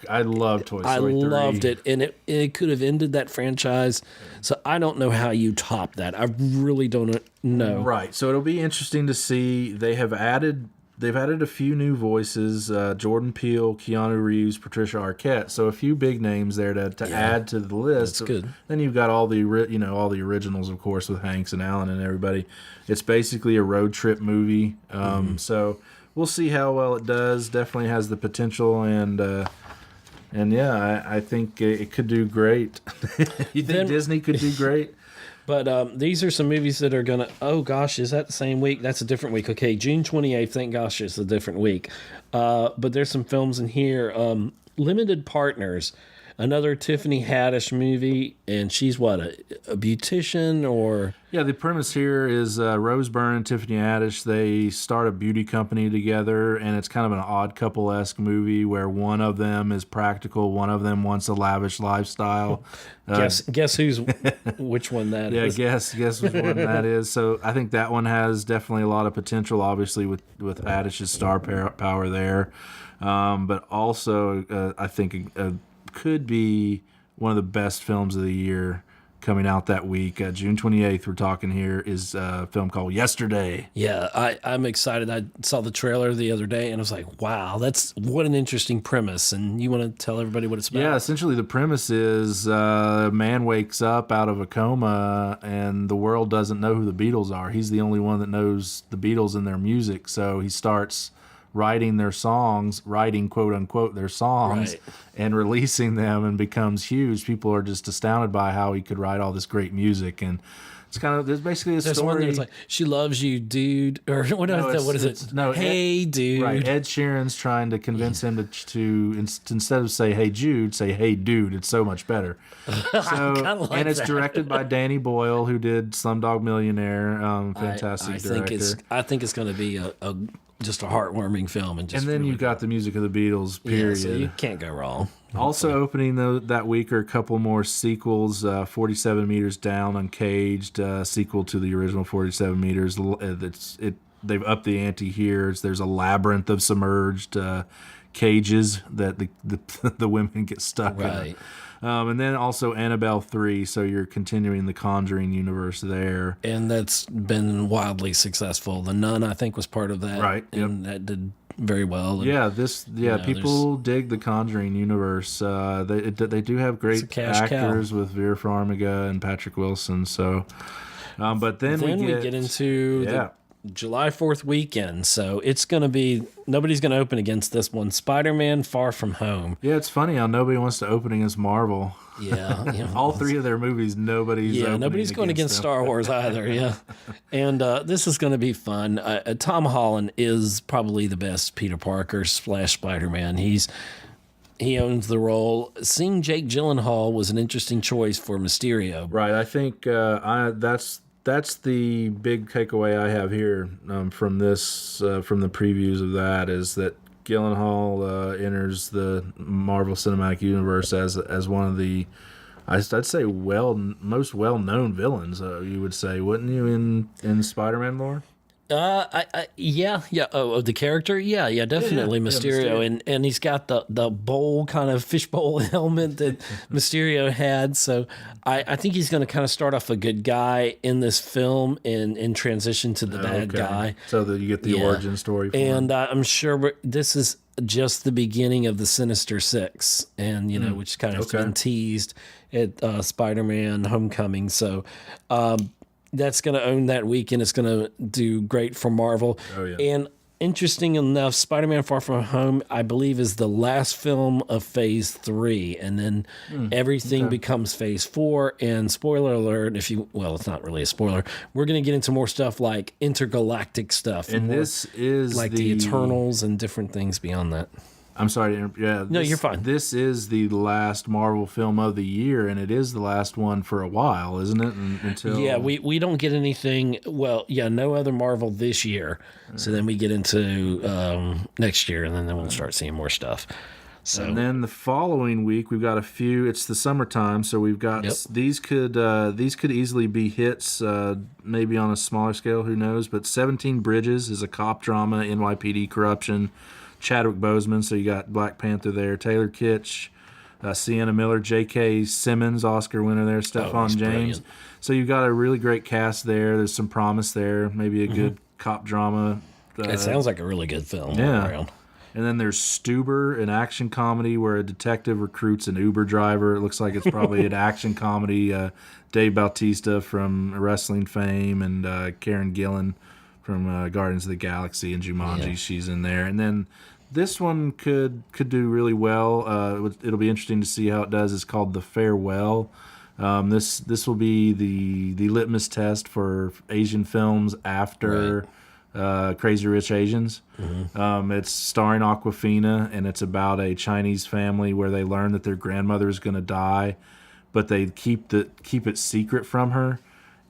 I loved Toy Story 3. I loved it, and it could have ended that franchise. So I don't know how you top that. I really don't know. Right. So it'll be interesting to see. They have added they've added a few new voices: Jordan Peele, Keanu Reeves, Patricia Arquette. So a few big names there to add to the list. That's good. Then you've got all the all the originals, of course, with Hanks and Allen and everybody. It's basically a road trip movie. So we'll see how well it does. Definitely has the potential, and yeah, I think it could do great. You think Disney could do great? But these are some movies that are going to... Oh, gosh, is that the same week? That's a different week. Okay, June 28th, thank gosh, it's a different week. But there's some films in here. Limited Partners, another Tiffany Haddish movie, and she's what, a beautician or... Yeah, the premise here is Rose Byrne and Tiffany Haddish, they start a beauty company together, and it's kind of an Odd Couple-esque movie where one of them is practical, one of them wants a lavish lifestyle. Guess which one that is. Yeah, guess which one that is. So I think that one has definitely a lot of potential, obviously, with Haddish's star power there. But also, I think could be one of the best films of the year coming out that week. June 28th, we're talking here, is a film called Yesterday. Yeah, I'm excited. I saw the trailer the other day, and I was like, wow, what an interesting premise. And you want to tell everybody what it's about? Yeah, essentially the premise is a man wakes up out of a coma, and the world doesn't know who the Beatles are. He's the only one that knows the Beatles and their music, so he starts writing quote unquote their songs, right, and releasing them, and becomes huge. People are just astounded by how he could write all this great music. And it's kind of, there's basically a There's story. one that's like, she loves you, dude, or what is it? No, hey, dude. Right, Ed Sheeran's trying to convince him to instead of say hey Jude, say hey dude. It's so much better. So, and it's directed by Danny Boyle, who did Slumdog Millionaire. Fantastic director. I think it's going to be just a heartwarming film, and then really you've got the music of the Beatles. Period. Yeah, so you can't go wrong. Also opening that week are a couple more sequels. 47 Meters Down, Uncaged, sequel to the original 47 Meters. They've upped the ante here. There's a labyrinth of submerged cages that the women get stuck in. And then also Annabelle 3, so you're continuing the Conjuring universe there. And that's been wildly successful. The Nun, I think, was part of that. Right. And that did very well. And, people dig the Conjuring universe. They do have great actors with Vera Farmiga and Patrick Wilson. So, but then we get into the July 4th weekend, so it's going to be, nobody's going to open against this one. Spider-Man Far From Home. Yeah, it's funny how nobody wants to open against Marvel. Yeah. All three of their movies, nobody's going against Star Wars either, yeah. And this is going to be fun. Tom Holland is probably the best Peter Parker / Spider-Man. He owns the role. Seeing Jake Gyllenhaal was an interesting choice for Mysterio. Right, I think that's the big takeaway I have here from this, from the previews of that, is that Gyllenhaal enters the Marvel Cinematic Universe as one of the, I'd say, most well-known villains. You would say, wouldn't you, in Spider-Man lore? Yeah. Oh, the character, yeah, definitely Mysterio, and he's got the bowl kind of fishbowl helmet that Mysterio had. So I think he's going to kind of start off a good guy in this film and transition to the bad guy, so that you get the origin story. For him. I'm sure this is just the beginning of the Sinister Six, and which kind of been teased at Spider-Man: Homecoming. So. That's going to own that weekend. It's going to do great for Marvel. Oh, yeah. And interesting enough, Spider-Man Far From Home, I believe, is the last film of Phase 3. And then everything becomes Phase 4. And spoiler alert, it's not really a spoiler. We're going to get into more stuff like intergalactic stuff. And this is like the Eternals and different things beyond that. I'm sorry. No, you're fine. This is the last Marvel film of the year, and it is the last one for a while, isn't it? Until we don't get anything. Well, no other Marvel this year. So then we get into next year, and then we'll start seeing more stuff. So and then the following week we've got a few. It's the summertime, so we've got these could easily be hits, maybe on a smaller scale. Who knows? But 17 Bridges is a cop drama, NYPD corruption. Chadwick Boseman, so you got Black Panther there. Taylor Kitsch, Sienna Miller, J.K. Simmons, Oscar winner there. Stephon James. Brilliant. So you've got a really great cast there. There's some promise there. Maybe a good cop drama. It sounds like a really good film. Yeah. All around. And then there's Stuber, an action comedy where a detective recruits an Uber driver. It looks like it's probably an action comedy. Dave Bautista from wrestling fame and Karen Gillan from Guardians of the Galaxy and Jumanji. Yeah. She's in there. And then this one could do really well. It'll be interesting to see how it does. It's called The Farewell. This will be the litmus test for Asian films after Crazy Rich Asians. Mm-hmm. It's starring Awkwafina, and it's about a Chinese family where they learn that their grandmother is going to die, but they keep it secret from her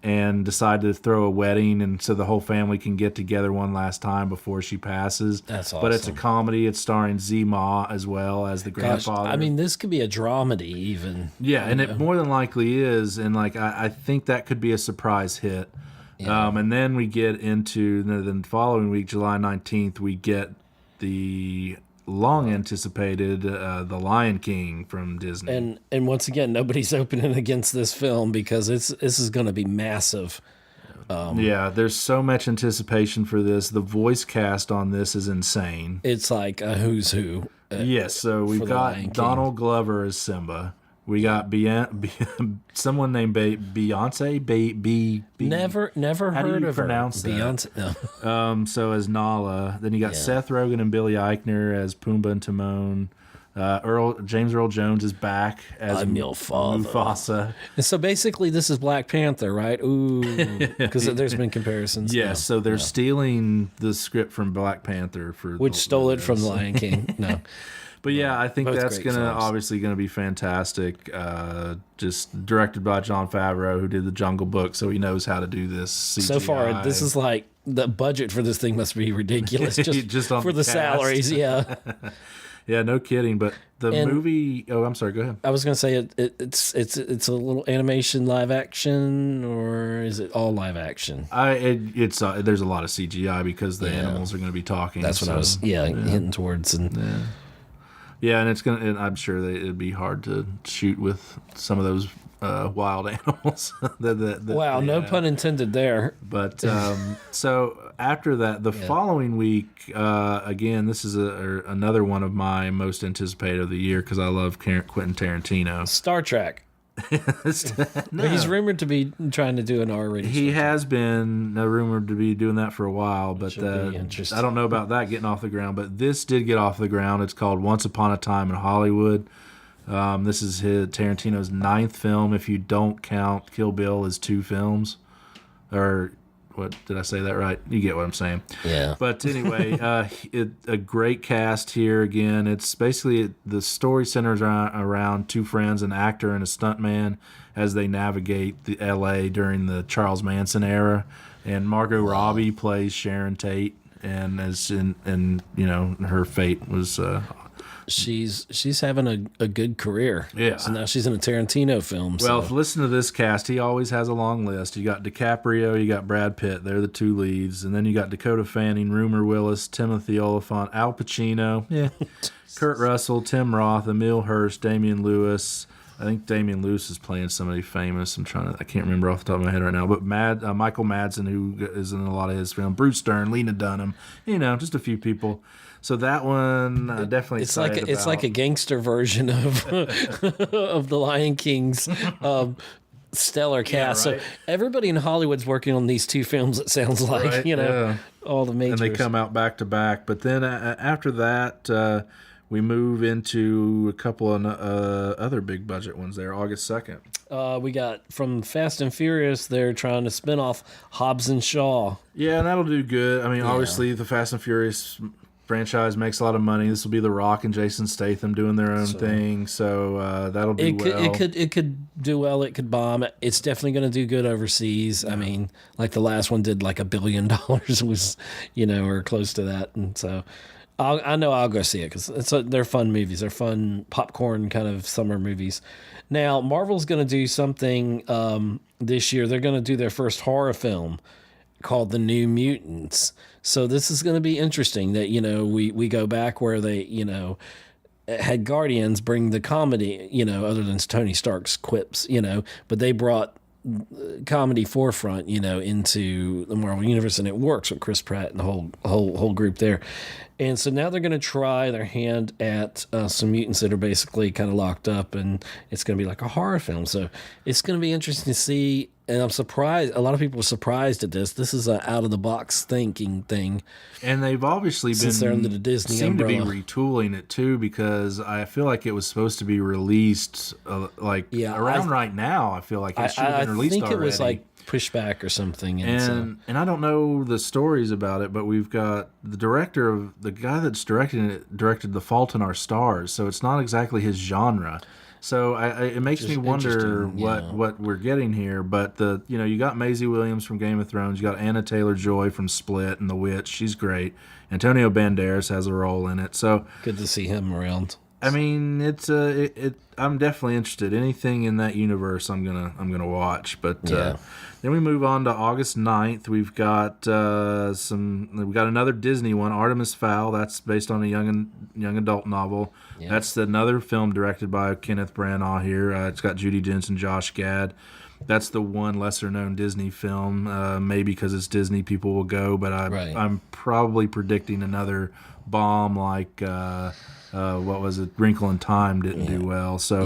and decide to throw a wedding, and so the whole family can get together one last time before she passes. That's awesome. But it's a comedy. It's starring Z-Ma as well as the grandfather. I mean, this could be a dramedy even. Yeah, and it more than likely is, and like I think that could be a surprise hit. Yeah. And then we get into the following week, July 19th, we get the long-anticipated The Lion King from Disney. And once again, nobody's opening against this film because this is going to be massive. There's so much anticipation for this. The voice cast on this is insane. It's like a who's who. Yes, so we've got Donald Glover as Simba. We got someone named Beyonce. Never how heard do you of pronounce her. Beyonce. No. So as Nala, then you got Seth Rogen and Billy Eichner as Pumbaa and Timon. James Earl Jones is back as Mufasa. And so basically, this is Black Panther, right? Ooh, because there's been comparisons. Yes, so they're stealing the script from Black Panther which stole it from The Lion King. No. But yeah, I think that's obviously gonna be fantastic. Just directed by Jon Favreau, who did the Jungle Book, so he knows how to do this CGI. So far, this is like the budget for this thing must be ridiculous, just on for the salaries. Yeah, yeah, no kidding. But the movie. Oh, I'm sorry. Go ahead. I was gonna say it's a little animation live action, or is it all live action? There's a lot of CGI because the animals are going to be talking. That's what I was hinting towards and. Yeah, and I'm sure it'd be hard to shoot with some of those wild animals. Wow, no pun intended there. But so after that, the following week, again, this is another one of my most anticipated of the year because I love Quentin Tarantino. Star Trek. No. He's rumored to be trying to do an R-rated. He has been rumored to be doing that for a while, but I don't know about that getting off the ground. But this did get off the ground. It's called Once Upon a Time in Hollywood. This is Tarantino's 9th film. If you don't count Kill Bill as 2 films, or what did I say that right? You get what I'm saying. Yeah. But anyway, a great cast here again. It's basically the story centers around 2 friends, an actor and a stuntman, as they navigate the L.A. during the Charles Manson era. And Margot Robbie plays Sharon Tate, and her fate was. She's having a good career. Yeah. So now she's in a Tarantino film. Well, listen to this cast. He always has a long list. You got DiCaprio, you got Brad Pitt. They're the 2 leads. And then you got Dakota Fanning, Rumor Willis, Timothy Olyphant, Al Pacino, Kurt Russell, Tim Roth, Emile Hirsch, Damian Lewis. I think Damian Lewis is playing somebody famous. I can't remember off the top of my head right now. But Michael Madsen, who is in a lot of his films. Bruce Stern, Lena Dunham. Just a few people. So that one definitely. It's like a gangster version of of the Lion King's stellar cast. Yeah, right? So everybody in Hollywood's working on these 2 films. It sounds like all the majors. And they come out back to back. But then after that, we move into a couple of other big budget ones. There, August 2nd. We got from Fast and Furious. They're trying to spin off Hobbs and Shaw. Yeah, and that'll do good. I mean, obviously the Fast and Furious franchise makes a lot of money. This will be The Rock and Jason Statham doing their own thing, so that'll do well. It could do well. It could bomb. It's definitely going to do good overseas. I mean, like the last one did like $1 billion was, or close to that, and so I know I'll go see it because they're fun movies. They're fun popcorn kind of summer movies. Now Marvel's going to do something this year. They're going to do their first horror film called The New Mutants. So this is going to be interesting that, we go back where they, had Guardians bring the comedy, other than Tony Stark's quips, but they brought comedy forefront, into the Marvel universe, and it works with Chris Pratt and the whole group there. And so now they're going to try their hand at some mutants that are basically kind of locked up, and it's going to be like a horror film. So it's going to be interesting to see. And I'm surprised. A lot of people are surprised at this. This is an out of the box thinking thing. And they've obviously they're under the Disney umbrella. To be retooling it too, because I feel like it was supposed to be released around right now. I feel like it should have been released already. I think it was like pushback or something. And I don't know the stories about it, but we've got the guy that's directed The Fault in Our Stars, so it's not exactly his genre. So it makes me wonder what we're getting here. But you got Maisie Williams from Game of Thrones, you got Anna Taylor-Joy from Split and The Witch, she's great. Antonio Banderas has a role in it, so good to see him around. I mean, I'm definitely interested. Anything in that universe, I'm gonna watch. But then we move on to August 9th. We've got another Disney one, Artemis Fowl. That's based on a young adult novel. Yeah. That's another film directed by Kenneth Branagh here. It's got Judi Dench and Josh Gad. That's the one lesser known Disney film. Maybe because it's Disney, people will go. But I'm probably predicting another bomb like. What was it? Wrinkle in Time didn't do well. So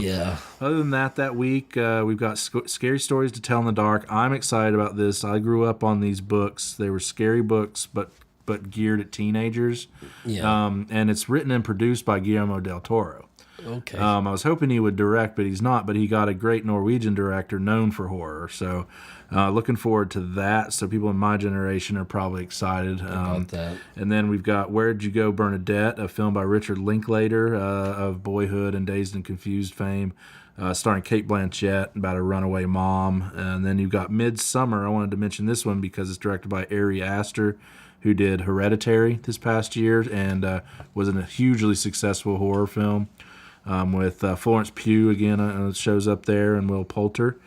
other than that week, we've got Scary Stories to Tell in the Dark. I'm excited about this. I grew up on these books. They were scary books, but geared at teenagers. Yeah. And it's written and produced by Guillermo del Toro. Okay. I was hoping he would direct, but he's not. But he got a great Norwegian director known for horror. So looking forward to that. So people in my generation are probably excited about that. And then we've got Where'd You Go, Bernadette, a film by Richard Linklater of Boyhood and Dazed and Confused fame, starring Cate Blanchett about a runaway mom. And then you've got Midsummer. I wanted to mention this one because it's directed by Ari Aster, who did Hereditary this past year and was a hugely successful horror film. With Florence Pugh again shows up there, and Will Poulter.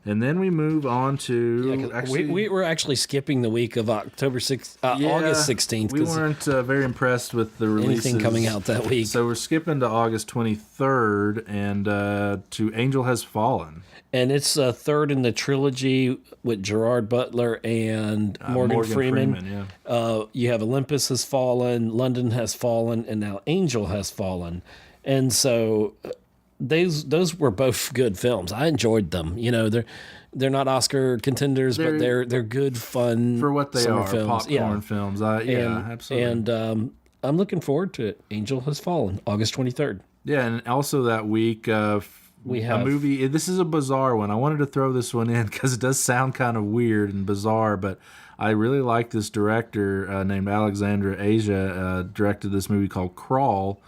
And then we move on to we were actually skipping the week of August 16th. We weren't very impressed with the releases. Anything coming out that week. So we're skipping to August 23rd and to Angel Has Fallen. And it's third in the trilogy with Gerard Butler and Morgan Freeman. You have Olympus Has Fallen, London Has Fallen, and now Angel Has Fallen. And so those were both good films. I enjoyed them. They're not Oscar contenders, but they're good, fun for what they are. Films. Popcorn films. Absolutely. And I'm looking forward to it. Angel Has Fallen, August 23rd. Yeah, and also that week we have a movie. This is a bizarre one. I wanted to throw this one in because it does sound kind of weird and bizarre, but I really like this director named Alexandra Aja. Directed this movie called Crawl.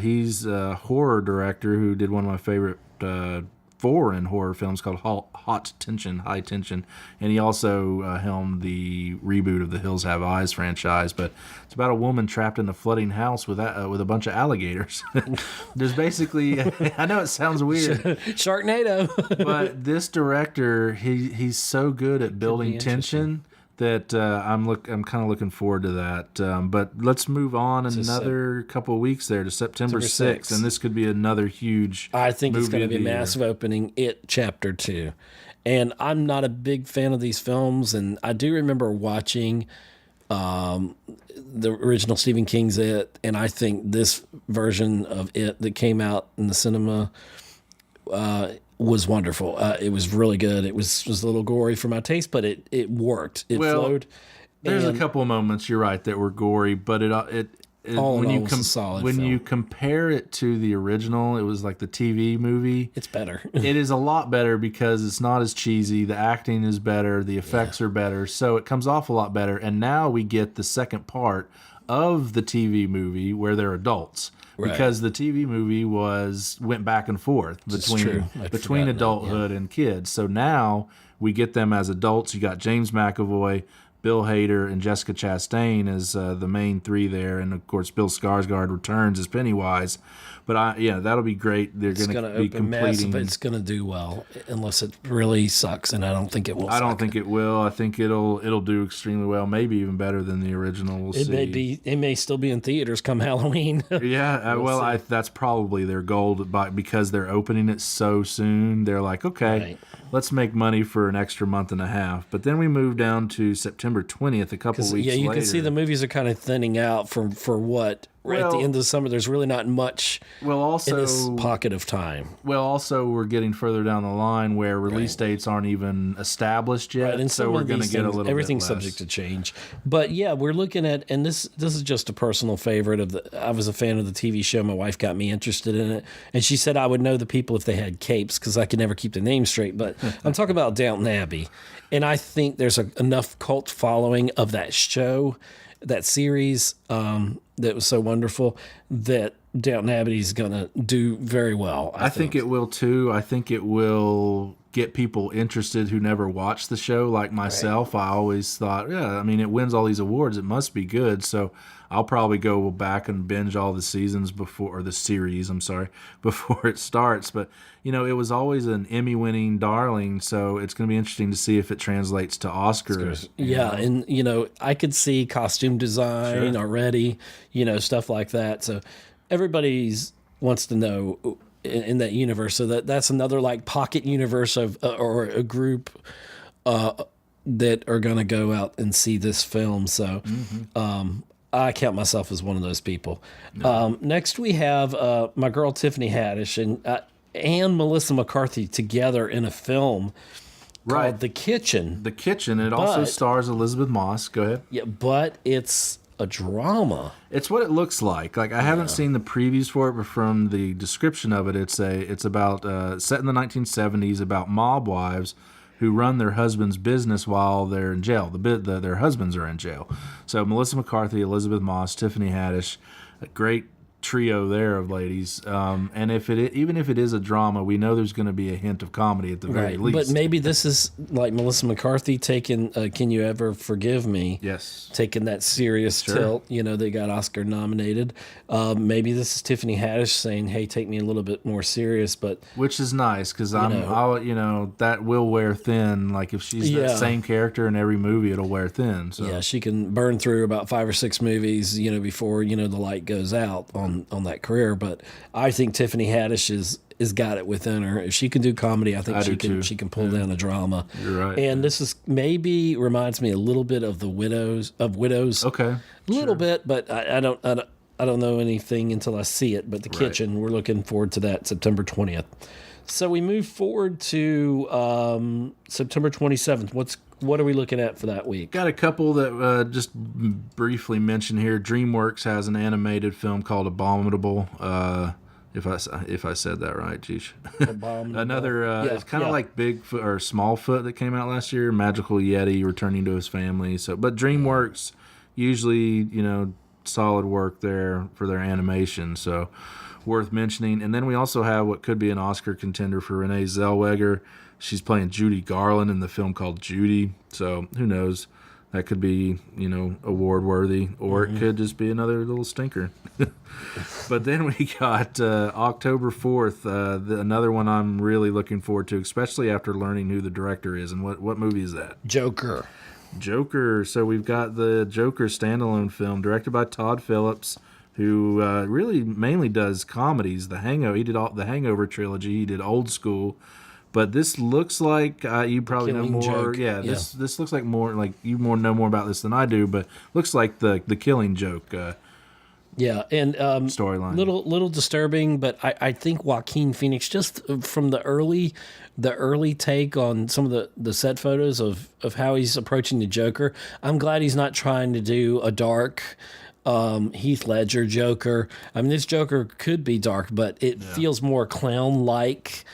He's a horror director who did one of my favorite foreign horror films called High Tension, and he also helmed the reboot of the Hills Have Eyes franchise. But it's about a woman trapped in a flooding house with a bunch of alligators. There's basically, I know it sounds weird, Sharknado, but this director, he's so good at building tension that I'm kind of looking forward to that. But let's move on another couple of weeks there to September 6th, and this could be another huge I think it's going to be a massive opening, It Chapter 2. And I'm not a big fan of these films, and I do remember watching the original Stephen King's It, and I think this version of It that came out in the cinema was wonderful. It was really good. It was a little gory for my taste, but it worked. It flowed. There's a couple of moments, you're right, that were gory, but when you compare it to the original, it was like the TV movie. It's better. It is a lot better because it's not as cheesy. The acting is better. The effects are better. So it comes off a lot better. And now we get the second part of the TV movie where they're adults. Right. Because the TV movie went back and forth between adulthood and kids. So now we get them as adults. You got James McAvoy Bill Hader and Jessica Chastain as the main three there, and of course Bill Skarsgård returns as Pennywise. But that'll be great. They're going to be completing. It's going to do well, unless it really sucks, and I don't think it will. I don't think it will. I think it'll do extremely well, maybe even better than the original. We'll see. It may still be in theaters come Halloween. Yeah, that's probably their goal, because they're opening it so soon. They're like, okay, right, let's make money for an extra month and a half. But then we move down to September 20th, a couple weeks later. Yeah, you can see the movies are kind of thinning out for what. Right at the end of the summer, there's really not much in this pocket of time. Well, also, we're getting further down the line where release dates aren't even established yet, and so we're going to get a little everything's bit less. Subject to change. But yeah, we're looking at, and this is just a personal favorite I was a fan of the TV show. My wife got me interested in it, and she said I would know the people if they had capes because I could never keep the name straight. But I'm talking about Downton Abbey, and I think there's enough cult following of that show, that series, that was so wonderful, that Downton Abbey is going to do very well. I think it will too. I think it will get people interested who never watched the show, like myself. Right. I always thought, it wins all these awards. It must be good. So I'll probably go back and binge all the seasons before it starts. But, it was always an Emmy-winning darling, so it's going to be interesting to see if it translates to Oscars. Yeah, and, I could see costume design already, stuff like that. So everybody wants to know in that universe. So that's another like pocket universe of or a group that are going to go out and see this film. So I count myself as one of those people. No. Next we have my girl Tiffany Haddish and Melissa McCarthy together in a film called The Kitchen. The Kitchen. It also stars Elizabeth Moss. Go ahead. Yeah, but it's a drama. It's what it looks like. Like I haven't seen the previews for it, but from the description of it, it's about set in the 1970s about mob wives who run their husband's business while they're in jail. Their husbands are in jail. So Melissa McCarthy, Elizabeth Moss, Tiffany Haddish, a great trio there of ladies. And even if it is a drama, we know there's going to be a hint of comedy at the very least. But maybe this is like Melissa McCarthy taking Can You Ever Forgive Me? Yes. Taking that serious tilt. They got Oscar nominated. Maybe this is Tiffany Haddish saying, hey, take me a little bit more serious. But which is nice because that will wear thin. Like if she's that same character in every movie, it'll wear thin. So. Yeah, she can burn through about 5 or 6 movies, before, the light goes out on that career. But I think Tiffany Haddish is got it within her. If she can do comedy, I think she can pull down a drama. You're right. And this is maybe reminds me a little bit of Widows. Okay. A little bit, but I don't know anything until I see it. But The Kitchen, we're looking forward to that September 20th. So we move forward to September 27th. What are we looking at for that week? Got a couple that just briefly mentioned here. DreamWorks has an animated film called Abominable. If I said that right, geez. Another, it's kind of like Bigfoot or Smallfoot that came out last year. Magical Yeti returning to his family. But DreamWorks usually, solid work there for their animation. So worth mentioning. And then we also have what could be an Oscar contender for Renee Zellweger. She's playing Judy Garland in the film called Judy. So who knows? That could be, award worthy, or it could just be another little stinker. But then we got October 4th, another one I'm really looking forward to, especially after learning who the director is. And what movie is that? Joker. So we've got the Joker standalone film directed by Todd Phillips, who really mainly does comedies. He did all the Hangover trilogy. He did Old School. But this looks like you probably know more. Joke. This looks like more like you know more about this than I do. But looks like the Killing Joke. And storyline. Little disturbing, but I think Joaquin Phoenix, just from the early take on some of the set photos of how he's approaching the Joker, I'm glad he's not trying to do a dark Heath Ledger Joker. I mean, this Joker could be dark, but it feels more clown-like.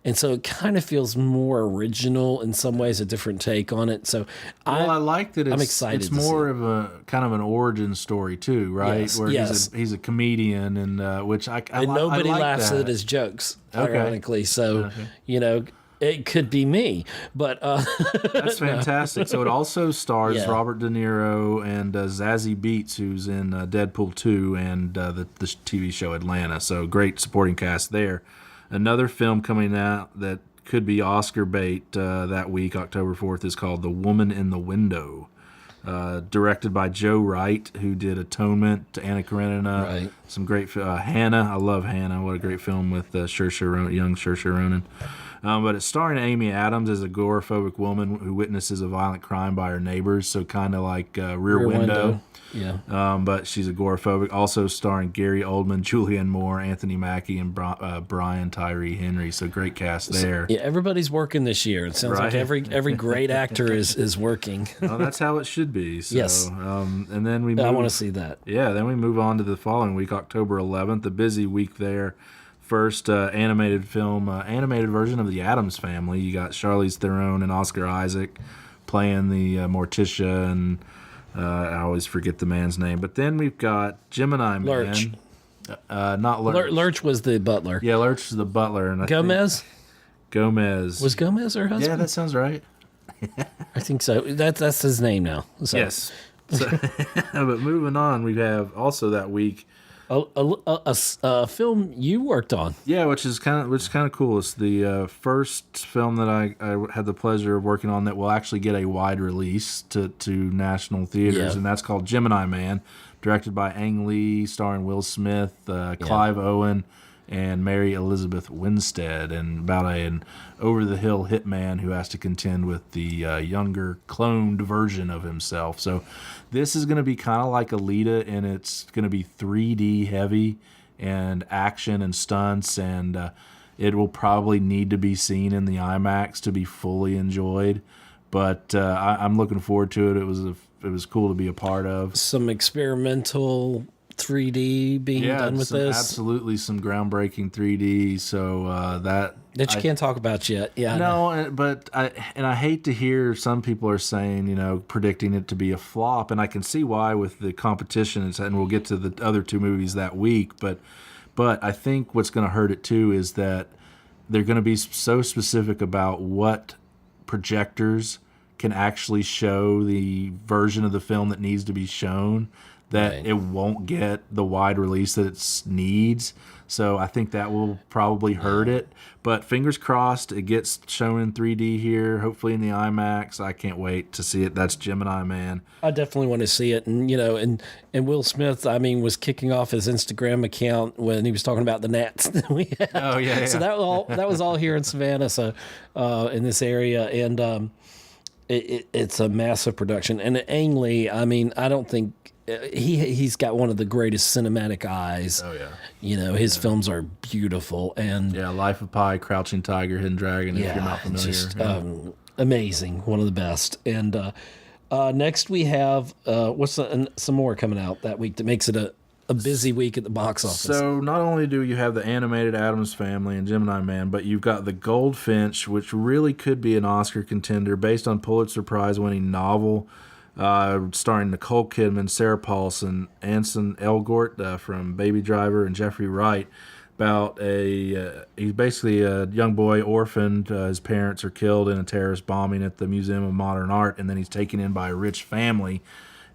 And so it kind of feels more original in some ways, a different take on it. So I like that. I'm excited. It's more of a kind of an origin story too, right? Yes, where he's a comedian, and which I nobody like laughs that. at his jokes, ironically. So It could be me, but That's fantastic. So it also stars Yeah. Robert De Niro and Zazie Beetz, who's in Deadpool 2 and the TV show Atlanta. So great supporting cast there. Another film coming out that could be Oscar bait that week, October 4th, is called The Woman in the Window. Directed by Joe Wright, who did Atonement, Anna Karenina, Right. some great Hannah. I love Hannah. What a great film with young Saoirse Ronan. But it's starring Amy Adams as a agoraphobic woman who witnesses a violent crime by her neighbors, so kind of like Rear Window. Yeah. But she's agoraphobic. Also starring Gary Oldman, Julianne Moore, Anthony Mackie, and Brian Tyree Henry. So great cast there. Yeah, everybody's working this year. It sounds like Right. every great actor is working. Well, that's how it should be. So, Yes. And then we I move, want to see that. Yeah, then we move on to the following week, October 11th, a busy week there. First animated version of The Addams Family. You got Charlize Theron and Oscar Isaac playing the Morticia, and I always forget the man's name. But then we've got Gemini Man. Lurch. Not Lurch. Lurch was the butler. Yeah, Lurch is the butler. And Gomez? Gomez. Was Gomez her husband? Yeah, that sounds right. I think so. That's his name now. So. Yes. So, but moving on, we have also that week. A film you worked on. Yeah, which is kind of cool. It's the first film that I had the pleasure of working on that will actually get a wide release to national theaters, Yeah. and that's called Gemini Man, directed by Ang Lee, starring Will Smith, Clive Owen, and Mary Elizabeth Winstead, and about an over-the-hill hitman who has to contend with the younger cloned version of himself. So this is going to be kind of like Alita, and it's going to be 3D heavy and action and stunts, and it will probably need to be seen in the IMAX to be fully enjoyed. But I'm looking forward to it. It was cool to be a part of. Some experimental 3D being done with this. Absolutely some groundbreaking 3D. So that you can't talk about yet. Yeah. No, but I hate to hear some people are saying, predicting it to be a flop, and I can see why with the competition, and we'll get to the other two movies that week. But I think what's going to hurt it too is that they're going to be so specific about what projectors can actually show the version of the film that needs to be shown, that it won't get the wide release that it needs. So I think that will probably hurt it. But fingers crossed it gets shown in 3D here, hopefully in the IMAX. I can't wait to see it. That's Gemini Man. I definitely want to see it. And, and Will Smith, was kicking off his Instagram account when he was talking about the gnats that we had. Oh, yeah. So that was all here in Savannah, so in this area. And it's a massive production. And Ang Lee, I don't think he's got one of the greatest cinematic eyes. Oh yeah. His films are beautiful, and Life of Pi, Crouching Tiger, Hidden Dragon. If you're not familiar, just amazing, one of the best. And next we have some more coming out that week that makes it a busy week at the box office. So not only do you have the animated Addams Family and Gemini Man, but you've got The Goldfinch, which really could be an Oscar contender based on Pulitzer Prize-winning novel. Starring Nicole Kidman, Sarah Paulson, Anson Elgort from Baby Driver, and Jeffrey Wright. About he's basically a young boy orphaned. His parents are killed in a terrorist bombing at the Museum of Modern Art, and then he's taken in by a rich family.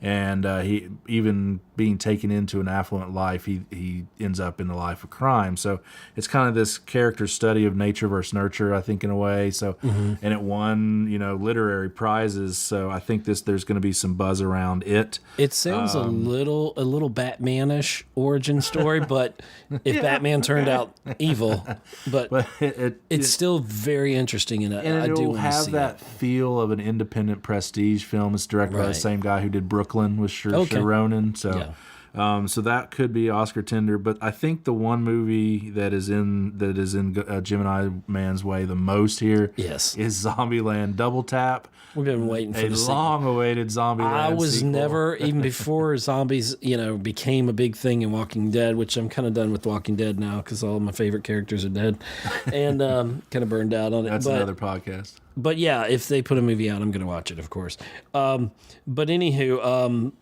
And he, even being taken into an affluent life, he ends up in the life of crime. So it's kind of this character study of nature versus nurture, I think, in a way. So and it won, literary prizes. So I think there's going to be some buzz around it. It sounds a little Batmanish origin story, but if Batman turned out evil, but it's still very interesting, and I do want to have see that feel of an independent prestige film. It's directed by the same guy who did Brooklyn with Saoirse Ronan. So so that could be Oscar tender, but I think the one movie that is in Gemini Man's way the most here is Zombieland Double Tap. We've been waiting for a long-awaited Zombieland I was sequel. Never, even before zombies, became a big thing in Walking Dead, which I'm kind of done with Walking Dead now because all of my favorite characters are dead, and kind of burned out on it. That's another podcast. But yeah, if they put a movie out, I'm going to watch it, of course. But anywho,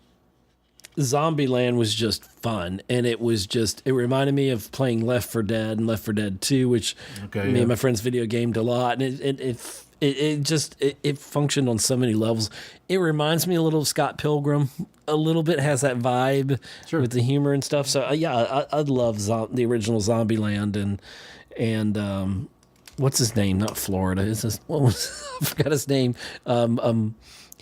Zombieland was just fun, and it reminded me of playing Left 4 Dead and Left 4 Dead 2, which me and my friends video gamed a lot, and it functioned on so many levels. It reminds me a little of Scott Pilgrim, a little bit has that vibe with the humor and stuff. So I love the original Zombieland, and what's his name? Not Florida. I forgot his name.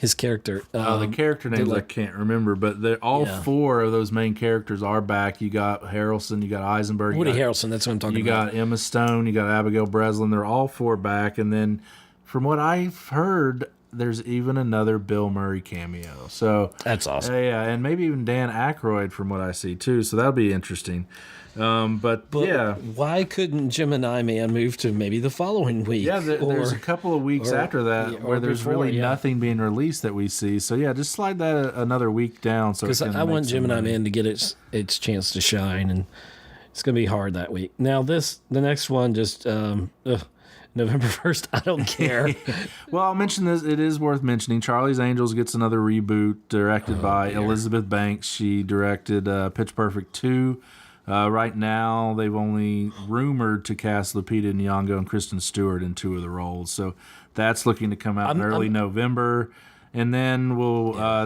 His character. The character names I can't remember, but all four of those main characters are back. You got Harrelson, you got Eisenberg, Woody Harrelson. That's what I'm talking about. You got Emma Stone, you got Abigail Breslin. They're all four back, and then from what I've heard, there's even another Bill Murray cameo. So that's awesome. Yeah, and maybe even Dan Aykroyd from what I see too. So that'll be interesting. But yeah, why couldn't Gemini Man move to maybe the following week? Yeah, there's a couple of weeks after that where there's really nothing being released that we see. So yeah, just slide that another week down. So because I want Gemini Man to get its chance to shine, and it's going to be hard that week. Now the next one just November 1st. I don't care. Well, I'll mention this. It is worth mentioning. Charlie's Angels gets another reboot directed by Elizabeth Banks. She directed Pitch Perfect 2. Right now, they've only rumored to cast Lupita Nyong'o and Kristen Stewart in 2 of the roles. So that's looking to come out in early November. And then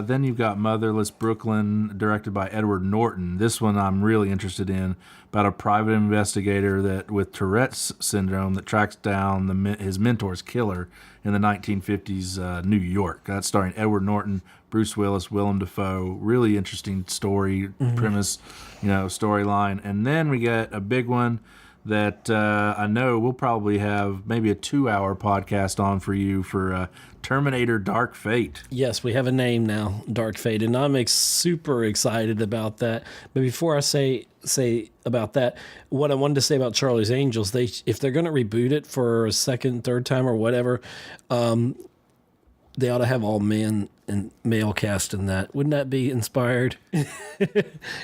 then you've got Motherless Brooklyn, directed by Edward Norton. This one I'm really interested in, about a private investigator with Tourette's syndrome that tracks down his mentor's killer in the 1950s New York. That's starring Edward Norton, Bruce Willis, Willem Dafoe. Really interesting story premise, storyline. And then we get a big one that I know we'll probably have maybe a 2-hour podcast on for you for Terminator Dark Fate. Yes, we have a name now, Dark Fate, and I'm super excited about that. But before I say about that, what I wanted to say about Charlie's Angels, if they're going to reboot it for a second, third time or whatever, they ought to have all men and male cast in that. Wouldn't that be inspired?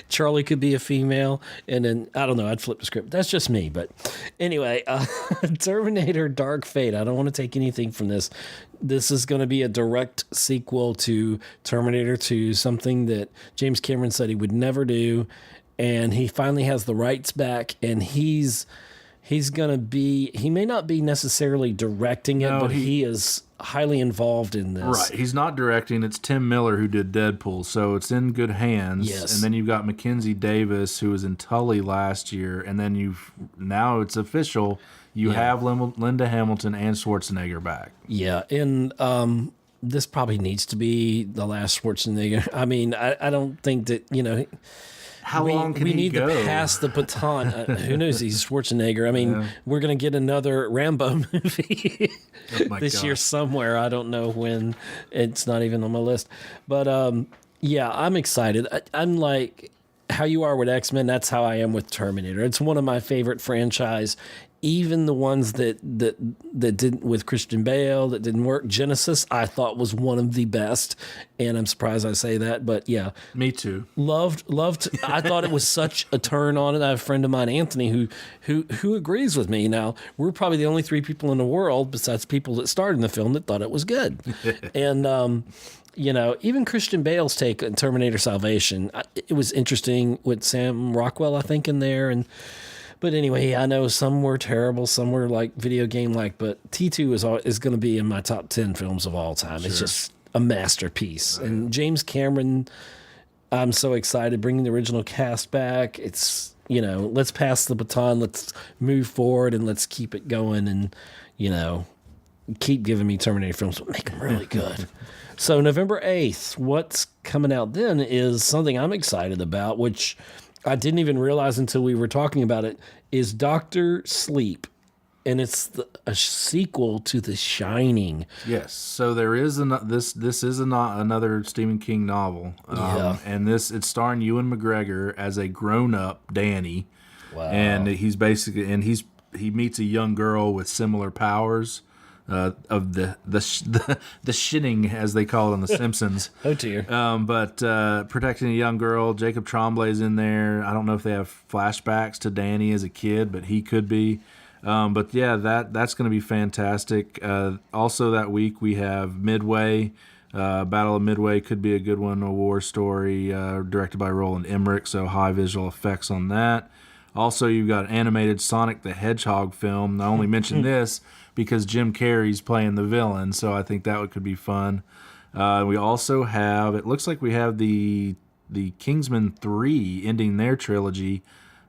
Charlie could be a female, and then, I don't know, I'd flip the script. That's just me, but anyway, Terminator Dark Fate. I don't want to take anything from this. This is going to be a direct sequel to Terminator 2, something that James Cameron said he would never do, and he finally has the rights back, and he's going to be, he may not be necessarily directing it, but he is highly involved in this. Right. He's not directing. It's Tim Miller who did Deadpool, so it's in good hands. Yes. And then you've got Mackenzie Davis, who was in Tully last year, and then now it's official. You have Linda Hamilton and Schwarzenegger back. Yeah, and this probably needs to be the last Schwarzenegger. I mean, I don't think that, how long can he go? We need to pass the baton. Who knows? He's Schwarzenegger. I mean, we're going to get another Rambo movie this year somewhere. I don't know when. It's not even on my list. But, I'm excited. I'm like how you are with X-Men. That's how I am with Terminator. It's one of my favorite franchise. Even the ones that didn't, with Christian Bale, that didn't work. Genesis, I thought, was one of the best, and I'm surprised I say that, but yeah. Me too. Loved. I thought it was such a turn on it. I have a friend of mine, Anthony, who agrees with me. Now, we're probably the only 3 people in the world, besides people that starred in the film, that thought it was good. And, even Christian Bale's take on Terminator Salvation, it was interesting with Sam Rockwell, I think, in there, But anyway, I know some were terrible, some were like video game-like, but T2 is going to be in my top 10 films of all time. Sure. It's just a masterpiece. Right. And James Cameron, I'm so excited, bringing the original cast back. It's, let's pass the baton, let's move forward, and let's keep it going, and, keep giving me Terminator films, but make them really good. So November 8th, what's coming out then is something I'm excited about, which I didn't even realize until we were talking about it, is Dr. Sleep. And it's a sequel to The Shining. Yes. So there is this is another Stephen King novel. And it's starring Ewan McGregor as a grown-up Danny. Wow. And he meets a young girl with similar powers. Of the shitting, as they call it on The Simpsons. Oh dear. But protecting a young girl, Jacob Tremblay's in there. I don't know if they have flashbacks to Danny as a kid, but he could be. But yeah, that's going to be fantastic. Also that week we have Midway, Battle of Midway could be a good one, a war story directed by Roland Emmerich, so high visual effects on that. Also, you've got an animated Sonic the Hedgehog film. I only mention this because Jim Carrey's playing the villain, so I think that could be fun. We also have, it looks like we have the Kingsman 3 ending their trilogy,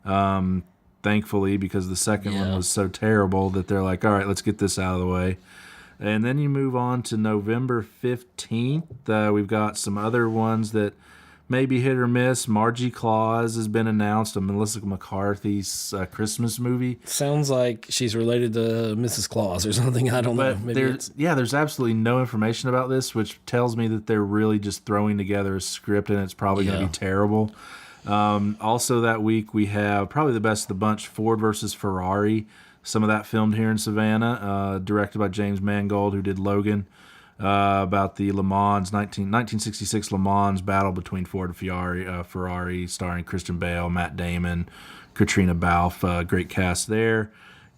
thankfully, because the second one was so terrible that they're like, all right, let's get this out of the way. And then you move on to November 15th. We've got some other ones that may be hit or miss. Margie Claus has been announced, a Melissa McCarthy's Christmas movie. Sounds like she's related to Mrs. Claus or something. I don't know. Maybe there's absolutely no information about this, which tells me that they're really just throwing together a script, and it's probably going to be terrible. Also that week we have probably the best of the bunch, Ford versus Ferrari. Some of that filmed here in Savannah, directed by James Mangold, who did Logan, about the Le Mans 1966 Le Mans battle between Ford and Ferrari, starring Christian Bale, Matt Damon, Katrina Balfe. Great cast there.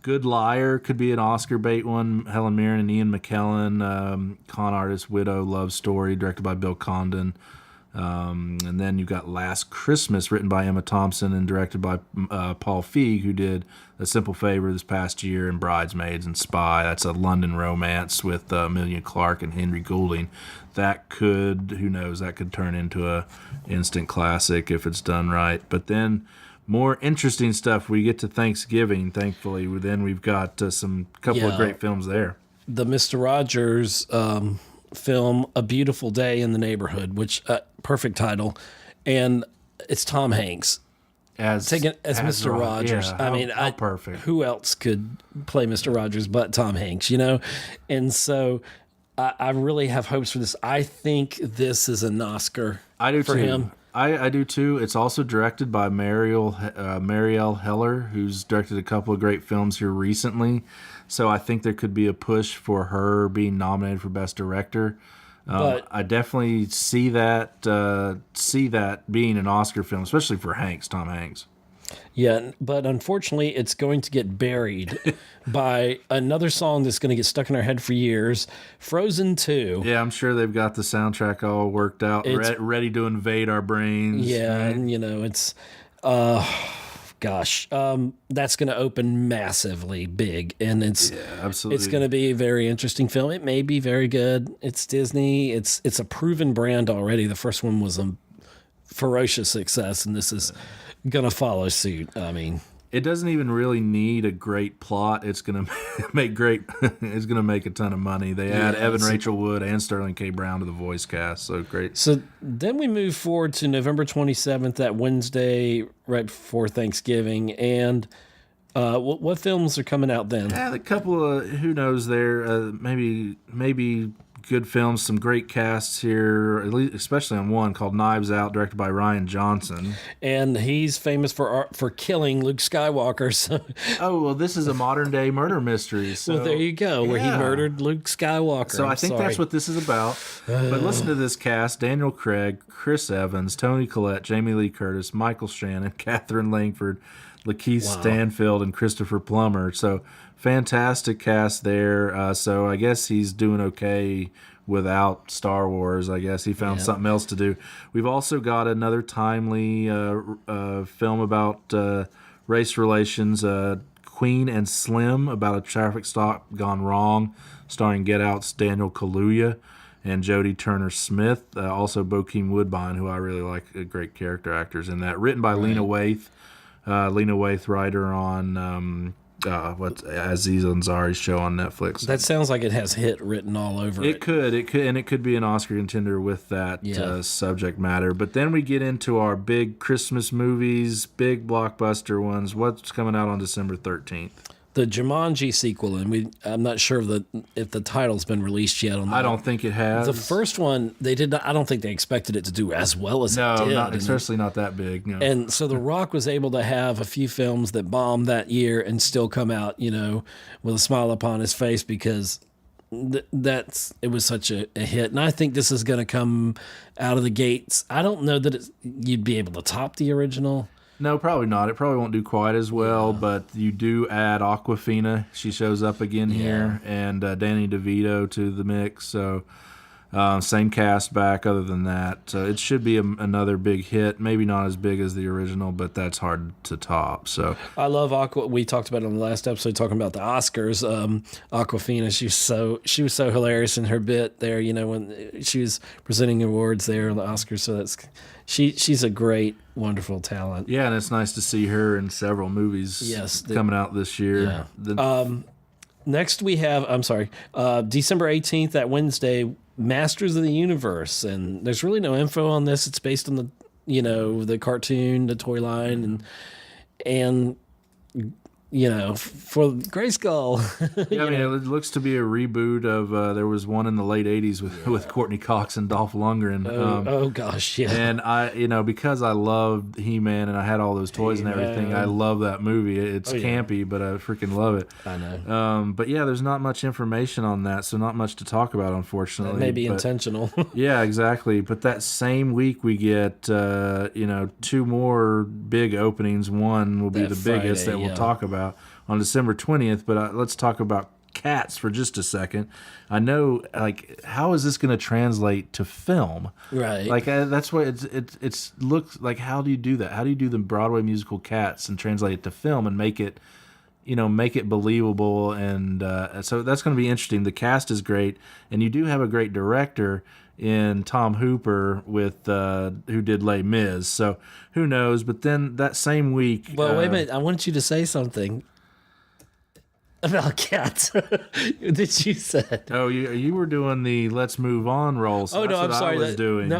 Good Liar could be an Oscar bait one. Helen Mirren and Ian McKellen, con artist widow love story, directed by Bill Condon. And then you've got Last Christmas, written by Emma Thompson and directed by Paul Feig, who did A Simple Favor this past year and Bridesmaids and Spy. That's a London romance with Emilia Clarke and Henry Goulding. That could, who knows, that could turn into a instant classic if it's done right. But then more interesting stuff, we get to Thanksgiving, thankfully. Then we've got some couple of great films there. The Mr. Rogers film, A Beautiful Day in the Neighborhood, which perfect title, and it's Tom Hanks as Mr. Rogers. Yeah, I mean, perfect. Who else could play Mr. Rogers but Tom Hanks? And so I really have hopes for this. I think this is an Oscar. I do for too. him. I do too. It's also directed by Marielle Heller, who's directed a couple of great films here recently. So I think there could be a push for her being nominated for Best Director. But I definitely see that being an Oscar film, especially for Tom Hanks. Yeah, but unfortunately, it's going to get buried by another song that's going to get stuck in our head for years, Frozen 2. Yeah, I'm sure they've got the soundtrack all worked out, ready to invade our brains. Yeah, right? And it's... Gosh, that's going to open massively big, and absolutely. It's going to be a very interesting film. It may be very good. It's Disney. It's a proven brand already. The first one was a ferocious success, and this is going to follow suit. I mean, it doesn't even really need a great plot. It's going to make it's going to make a ton of money. They add Evan Rachel Wood and Sterling K. Brown to the voice cast. So great. So then we move forward to November 27th, that Wednesday right before Thanksgiving, and what films are coming out then? Yeah, a couple of who knows there. Maybe good films, some great casts here, at least, especially on one called Knives Out, directed by Rian Johnson. And he's famous for killing Luke Skywalker. So. Oh, well, this is a modern-day murder mystery. So, well, there you go, where he murdered Luke Skywalker. So I think that's what this is about. But listen to this cast: Daniel Craig, Chris Evans, Toni Collette, Jamie Lee Curtis, Michael Shannon, Catherine Langford, Lakeith Stanfield, and Christopher Plummer. So fantastic cast there. So I guess he's doing okay without Star Wars. I guess he found something else to do. We've also got another timely film about race relations, Queen and Slim, about a traffic stop gone wrong, starring Get Out's Daniel Kaluuya and Jodie Turner-Smith. Also Bokeem Woodbine, who I really like, great character actors in that. Written by Lena Waithe. Lena Waithe, writer on what's Aziz Ansari's show on Netflix. That sounds like it has hit written all over it. It could be an Oscar contender with that subject matter. But then we get into our big Christmas movies, big blockbuster ones. What's coming out on December 13th? The Jumanji sequel, and I'm not sure if the title's been released yet. I don't think it has. The first one, they did not. I don't think they expected it to do as well as it did. No, especially not that big. No. And so The Rock was able to have a few films that bombed that year and still come out, with a smile upon his face because it was such a hit. And I think this is going to come out of the gates. I don't know that you'd be able to top the original. No, probably not. It probably won't do quite as well, but you do add Awkwafina. She shows up again here, and Danny DeVito to the mix. So Same cast back. Other than that, it should be another big hit. Maybe not as big as the original, but that's hard to top. So I love Aqua. We talked about it on the last episode, talking about the Oscars. Aquafina, she was so hilarious in her bit there. You know, when she was presenting awards there on the Oscars. So she's a great, wonderful talent. Yeah, and it's nice to see her in several movies. Coming out this year. Yeah. Next we have, December 18th, that Wednesday, Masters of the Universe, and there's really no info on this. It's based on the cartoon, the toy line, and for Grayskull. Yeah, I mean, it looks to be a reboot of. There was one in the late '80s with Courtney Cox and Dolph Lundgren. Oh gosh, yeah. And I, because I loved He-Man and I had all those toys and everything, I love that movie. It's campy, but I freaking love it. I know. But yeah, there's not much information on that, so not much to talk about, unfortunately. That may be intentional. Yeah, exactly. But that same week we get, 2 more big openings. One will be the biggest that we'll talk about on December 20th, but let's talk about Cats for just a second. I know, how is this going to translate to film? Right. That's what it's looks like. How do you do that? How do you do the Broadway musical Cats and translate it to film and make it believable? And so that's going to be interesting. The cast is great, and you do have a great director in Tom Hooper who did Les Mis. So who knows? But then that same week... Well, wait a minute. I want you to say something about Cats that you said. Oh, you were doing the Let's Move On role. So that's what I was doing.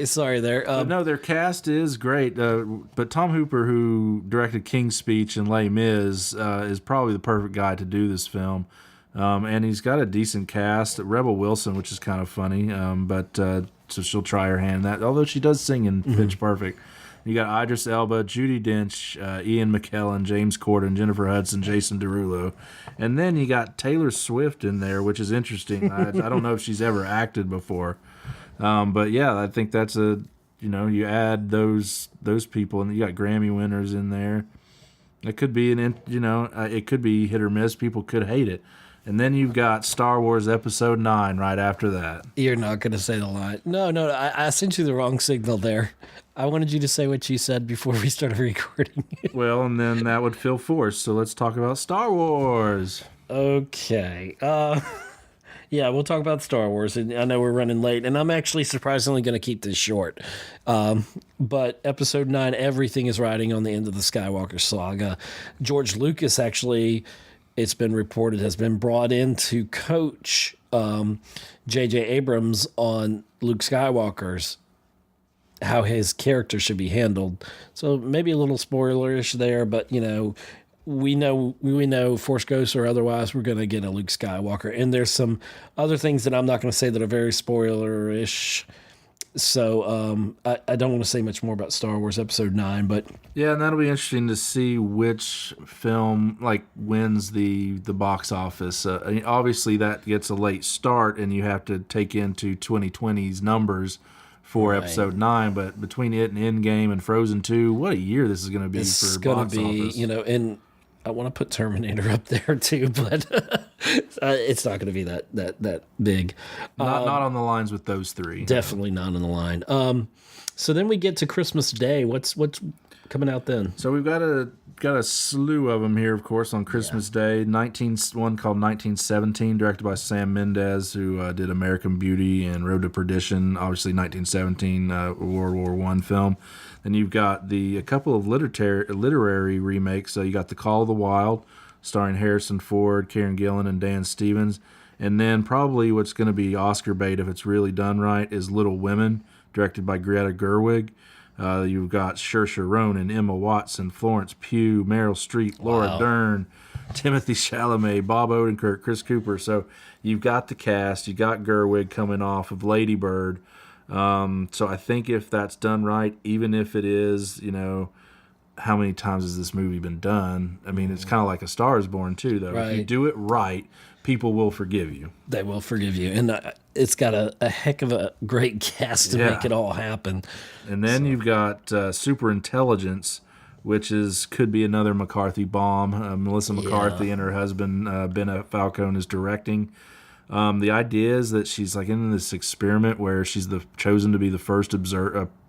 Sorry there. No, their cast is great. But Tom Hooper, who directed King's Speech and Les Mis, is probably the perfect guy to do this film. And he's got a decent cast. Rebel Wilson, which is kind of funny, so she'll try her hand in that. Although she does sing in Pitch Perfect. You got Idris Elba, Judi Dench, Ian McKellen, James Corden, Jennifer Hudson, Jason Derulo, and then you got Taylor Swift in there, which is interesting. I don't know if she's ever acted before, but yeah, I think that's you add those people, and you got Grammy winners in there. It could be it could be hit or miss. People could hate it. And then you've got Star Wars Episode 9 right after that. You're not going to say the line. No, I sent you the wrong signal there. I wanted you to say what you said before we started recording. Well, and then that would feel forced, so let's talk about Star Wars. Okay. Yeah, we'll talk about Star Wars. And I know we're running late, and I'm actually surprisingly going to keep this short. But Episode 9, everything is riding on the end of the Skywalker saga. George Lucas actually... it's been reported, has been brought in to coach J.J. Abrams on Luke Skywalker's, how his character should be handled. So maybe a little spoilerish there, but, we know Force Ghosts or otherwise, we're going to get a Luke Skywalker. And there's some other things that I'm not going to say that are very spoilerish. So I don't want to say much more about Star Wars Episode 9, but... Yeah, and that'll be interesting to see which film wins the box office. Obviously, that gets a late start, and you have to take into 2020's numbers for Episode 9, but between it and Endgame and Frozen 2, what a year this is going to be for box office. And I want to put Terminator up there too, but it's not going to be that big. Not on the lines with those three. Definitely not on the line. So then we get to Christmas Day. What's coming out then? So we've got a slew of them here, of course, on Christmas Day. One called 1917, directed by Sam Mendes, who did American Beauty and Road to Perdition. Obviously, 1917 World War I film. Then you've got a couple of literary remakes. So you got The Call of the Wild, starring Harrison Ford, Karen Gillan, and Dan Stevens. And then probably what's going to be Oscar bait if it's really done right is Little Women, directed by Greta Gerwig. You've got Saoirse Ronan, Emma Watson, Florence Pugh, Meryl Streep, Laura Dern, Timothy Chalamet, Bob Odenkirk, Chris Cooper. So you've got the cast. You got Gerwig coming off of Lady Bird. So I think if that's done right, even if it is, how many times has this movie been done? I mean, it's kind of like A Star is Born too, though. Right. If you do it right, people will forgive you. They will forgive you. And it's got a heck of a great cast to make it all happen. And then you've got Super Intelligence, which could be another McCarthy bomb. Melissa McCarthy and her husband, Ben Falcone, is directing. The idea is that she's like in this experiment where she's chosen to be the first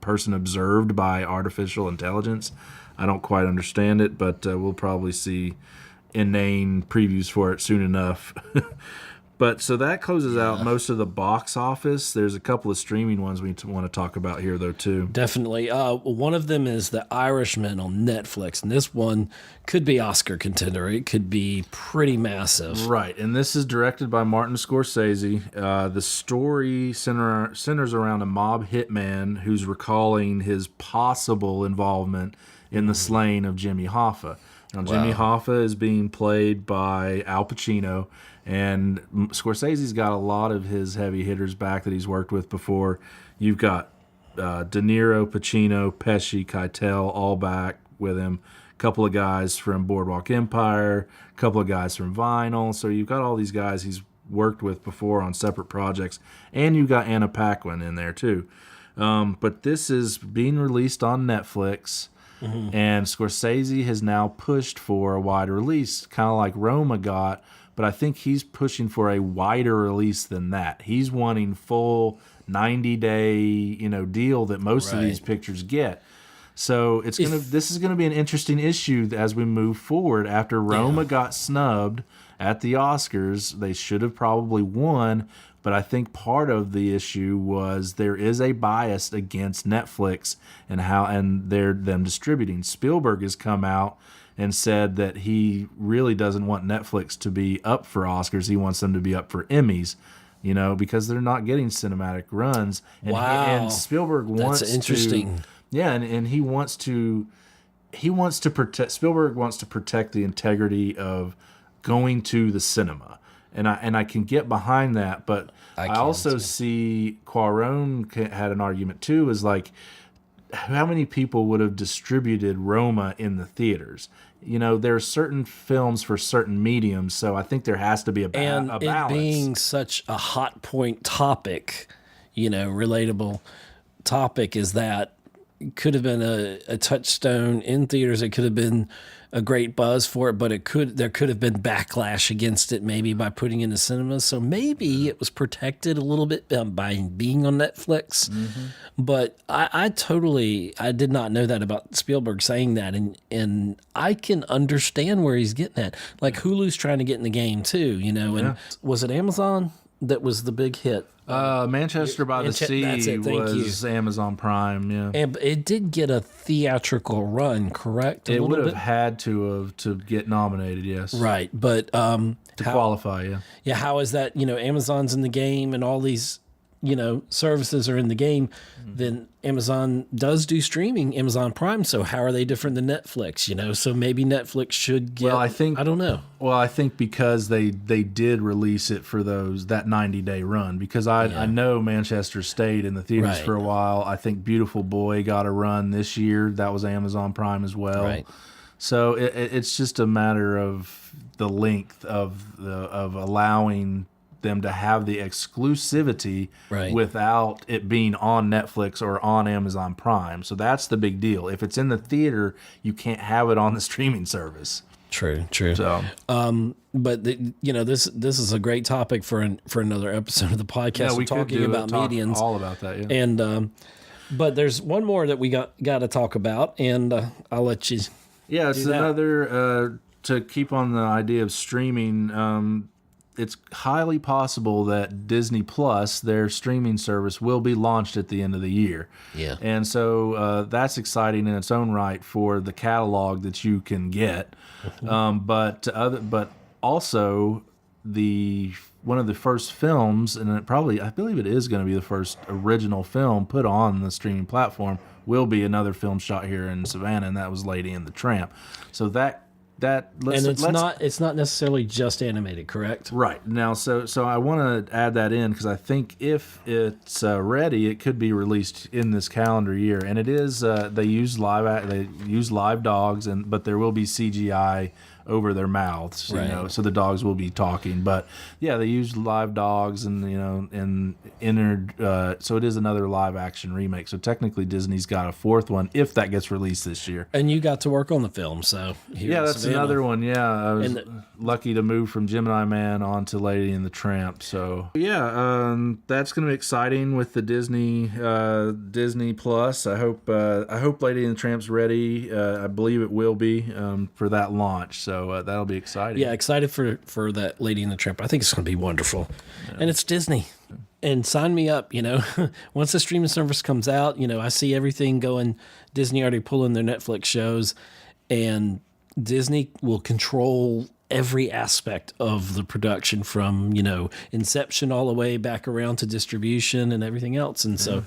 person observed by artificial intelligence. I don't quite understand it, but we'll probably see inane previews for it soon enough. But so that closes out most of the box office. There's a couple of streaming ones we want to talk about here, though, too. Definitely. One of them is The Irishman on Netflix, and this one could be Oscar contender. It could be pretty massive. Right, and this is directed by Martin Scorsese. The story centers around a mob hitman who's recalling his possible involvement in the slaying of Jimmy Hoffa. Now, Jimmy Hoffa is being played by Al Pacino, and Scorsese's got a lot of his heavy hitters back that he's worked with before. You've got De Niro, Pacino, Pesci, Keitel all back with him. A couple of guys from Boardwalk Empire, a couple of guys from Vinyl. So you've got all these guys he's worked with before on separate projects, and you've got Anna Paquin in there too. But this is being released on Netflix. And Scorsese has now pushed for a wider release, kind of like Roma got, but I think he's pushing for a wider release than that. He's wanting full 90-day, deal that most of these pictures get. So this is gonna be an interesting issue as we move forward. After Roma got snubbed at the Oscars, they should have probably won. But I think part of the issue was there is a bias against Netflix and them distributing. Spielberg has come out and said that he really doesn't want Netflix to be up for Oscars. He wants them to be up for Emmys, because they're not getting cinematic runs. And and Spielberg wants interesting. And he wants to protect. Spielberg wants to protect the integrity of going to the cinema. And I can get behind that, but I also see Cuarón had an argument too, is like, how many people would have distributed Roma in the theaters? There are certain films for certain mediums, so I think there has to be a balance. And it being such a hot point topic, relatable topic, is that it could have been a touchstone in theaters. It could have been a great buzz for it, but there could have been backlash against it maybe by putting it in the cinemas. So maybe it was protected a little bit by being on Netflix. But I did not know that about Spielberg saying that, and I can understand where he's getting at. Like Hulu's trying to get in the game too, and was it Amazon that was the big hit? Manchester by the Sea was Amazon Prime, and it did get a theatrical run, correct? It would have had to get nominated, yes. Right, but to qualify, yeah. How is that? Amazon's in the game, and all these services are in the game. Then Amazon does do streaming, Amazon Prime. So how are they different than Netflix? So maybe Netflix should get. Well, I don't know. Well, I think because they did release it for that 90-day run. Because I know Manchester stayed in the theaters for a while. I think Beautiful Boy got a run this year. That was Amazon Prime as well. Right. So it's just a matter of the length of allowing them to have the exclusivity without it being on Netflix or on Amazon Prime. So that's the big deal. If it's in the theater, you can't have it on the streaming service. True. So, but this is a great topic for another episode of the podcast. Yeah, we talking about medians, all about that. Yeah. And but there's one more that we got to talk about, and I'll let you. Yeah, it's another to keep on the idea of streaming. It's highly possible that Disney Plus, their streaming service, will be launched at the end of the year. Yeah. And so that's exciting in its own right for the catalog that you can get. But also one of the first films, and I believe it is going to be the first original film put on the streaming platform, will be another film shot here in Savannah, and that was Lady and the Tramp. So it's not necessarily just animated, correct? Right. Now, so I want to add that in because I think if it's ready, it could be released in this calendar year. And it is they use live dogs, but there will be CGI over their mouths, you know, so the dogs will be talking. But yeah, they used live dogs and, you know, and entered, so it is another live action remake. So technically Disney's got a fourth one if that gets released this year. And you got to work on the film, so yeah, that's another one. Yeah, I was lucky to move from Gemini Man onto Lady and the Tramp. So yeah, that's going to be exciting with the Disney Plus. I hope Lady and the Tramp's ready. I believe it will be for that launch. So that'll be exciting. Yeah, excited for that Lady and the Tramp. I think it's going to be wonderful, and it's Disney. And sign me up, you know. Once the streaming service comes out, you know, I see everything going. Disney already pulling their Netflix shows, and Disney will control every aspect of the production from, you know, inception all the way back around to distribution and everything else. And so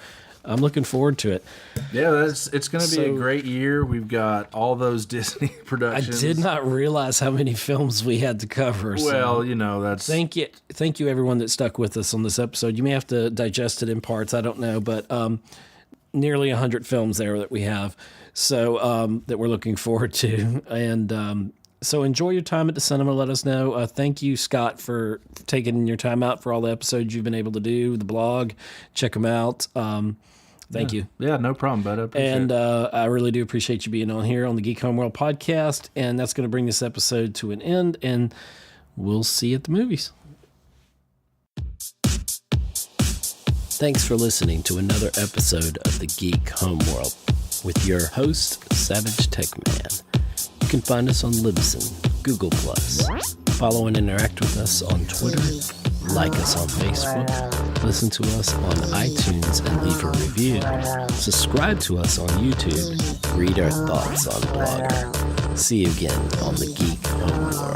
I'm looking forward to it. Yeah, it's going to be a great year. We've got all those Disney productions. I did not realize how many films we had to cover. Well, you know, that's... Thank you, everyone that stuck with us on this episode. You may have to digest it in parts. I don't know, but nearly 100 films there that we have, so that we're looking forward to. And so enjoy your time at the cinema. Let us know. Thank you, Scott, for taking your time out for all the episodes you've been able to do, the blog. Check them out. Thank you. Yeah, no problem, bud. I appreciate it. I really do appreciate you being on here on the Geek Homeworld podcast. And that's going to bring this episode to an end. And we'll see you at the movies. Thanks for listening to another episode of the Geek Homeworld with your host, SavageTechman. You can find us on Libsyn, Google+. Follow and interact with us on Twitter. Like us on Facebook, listen to us on iTunes and leave a review, subscribe to us on YouTube, read our thoughts on Blogger. See you again on the Geek Homeworld.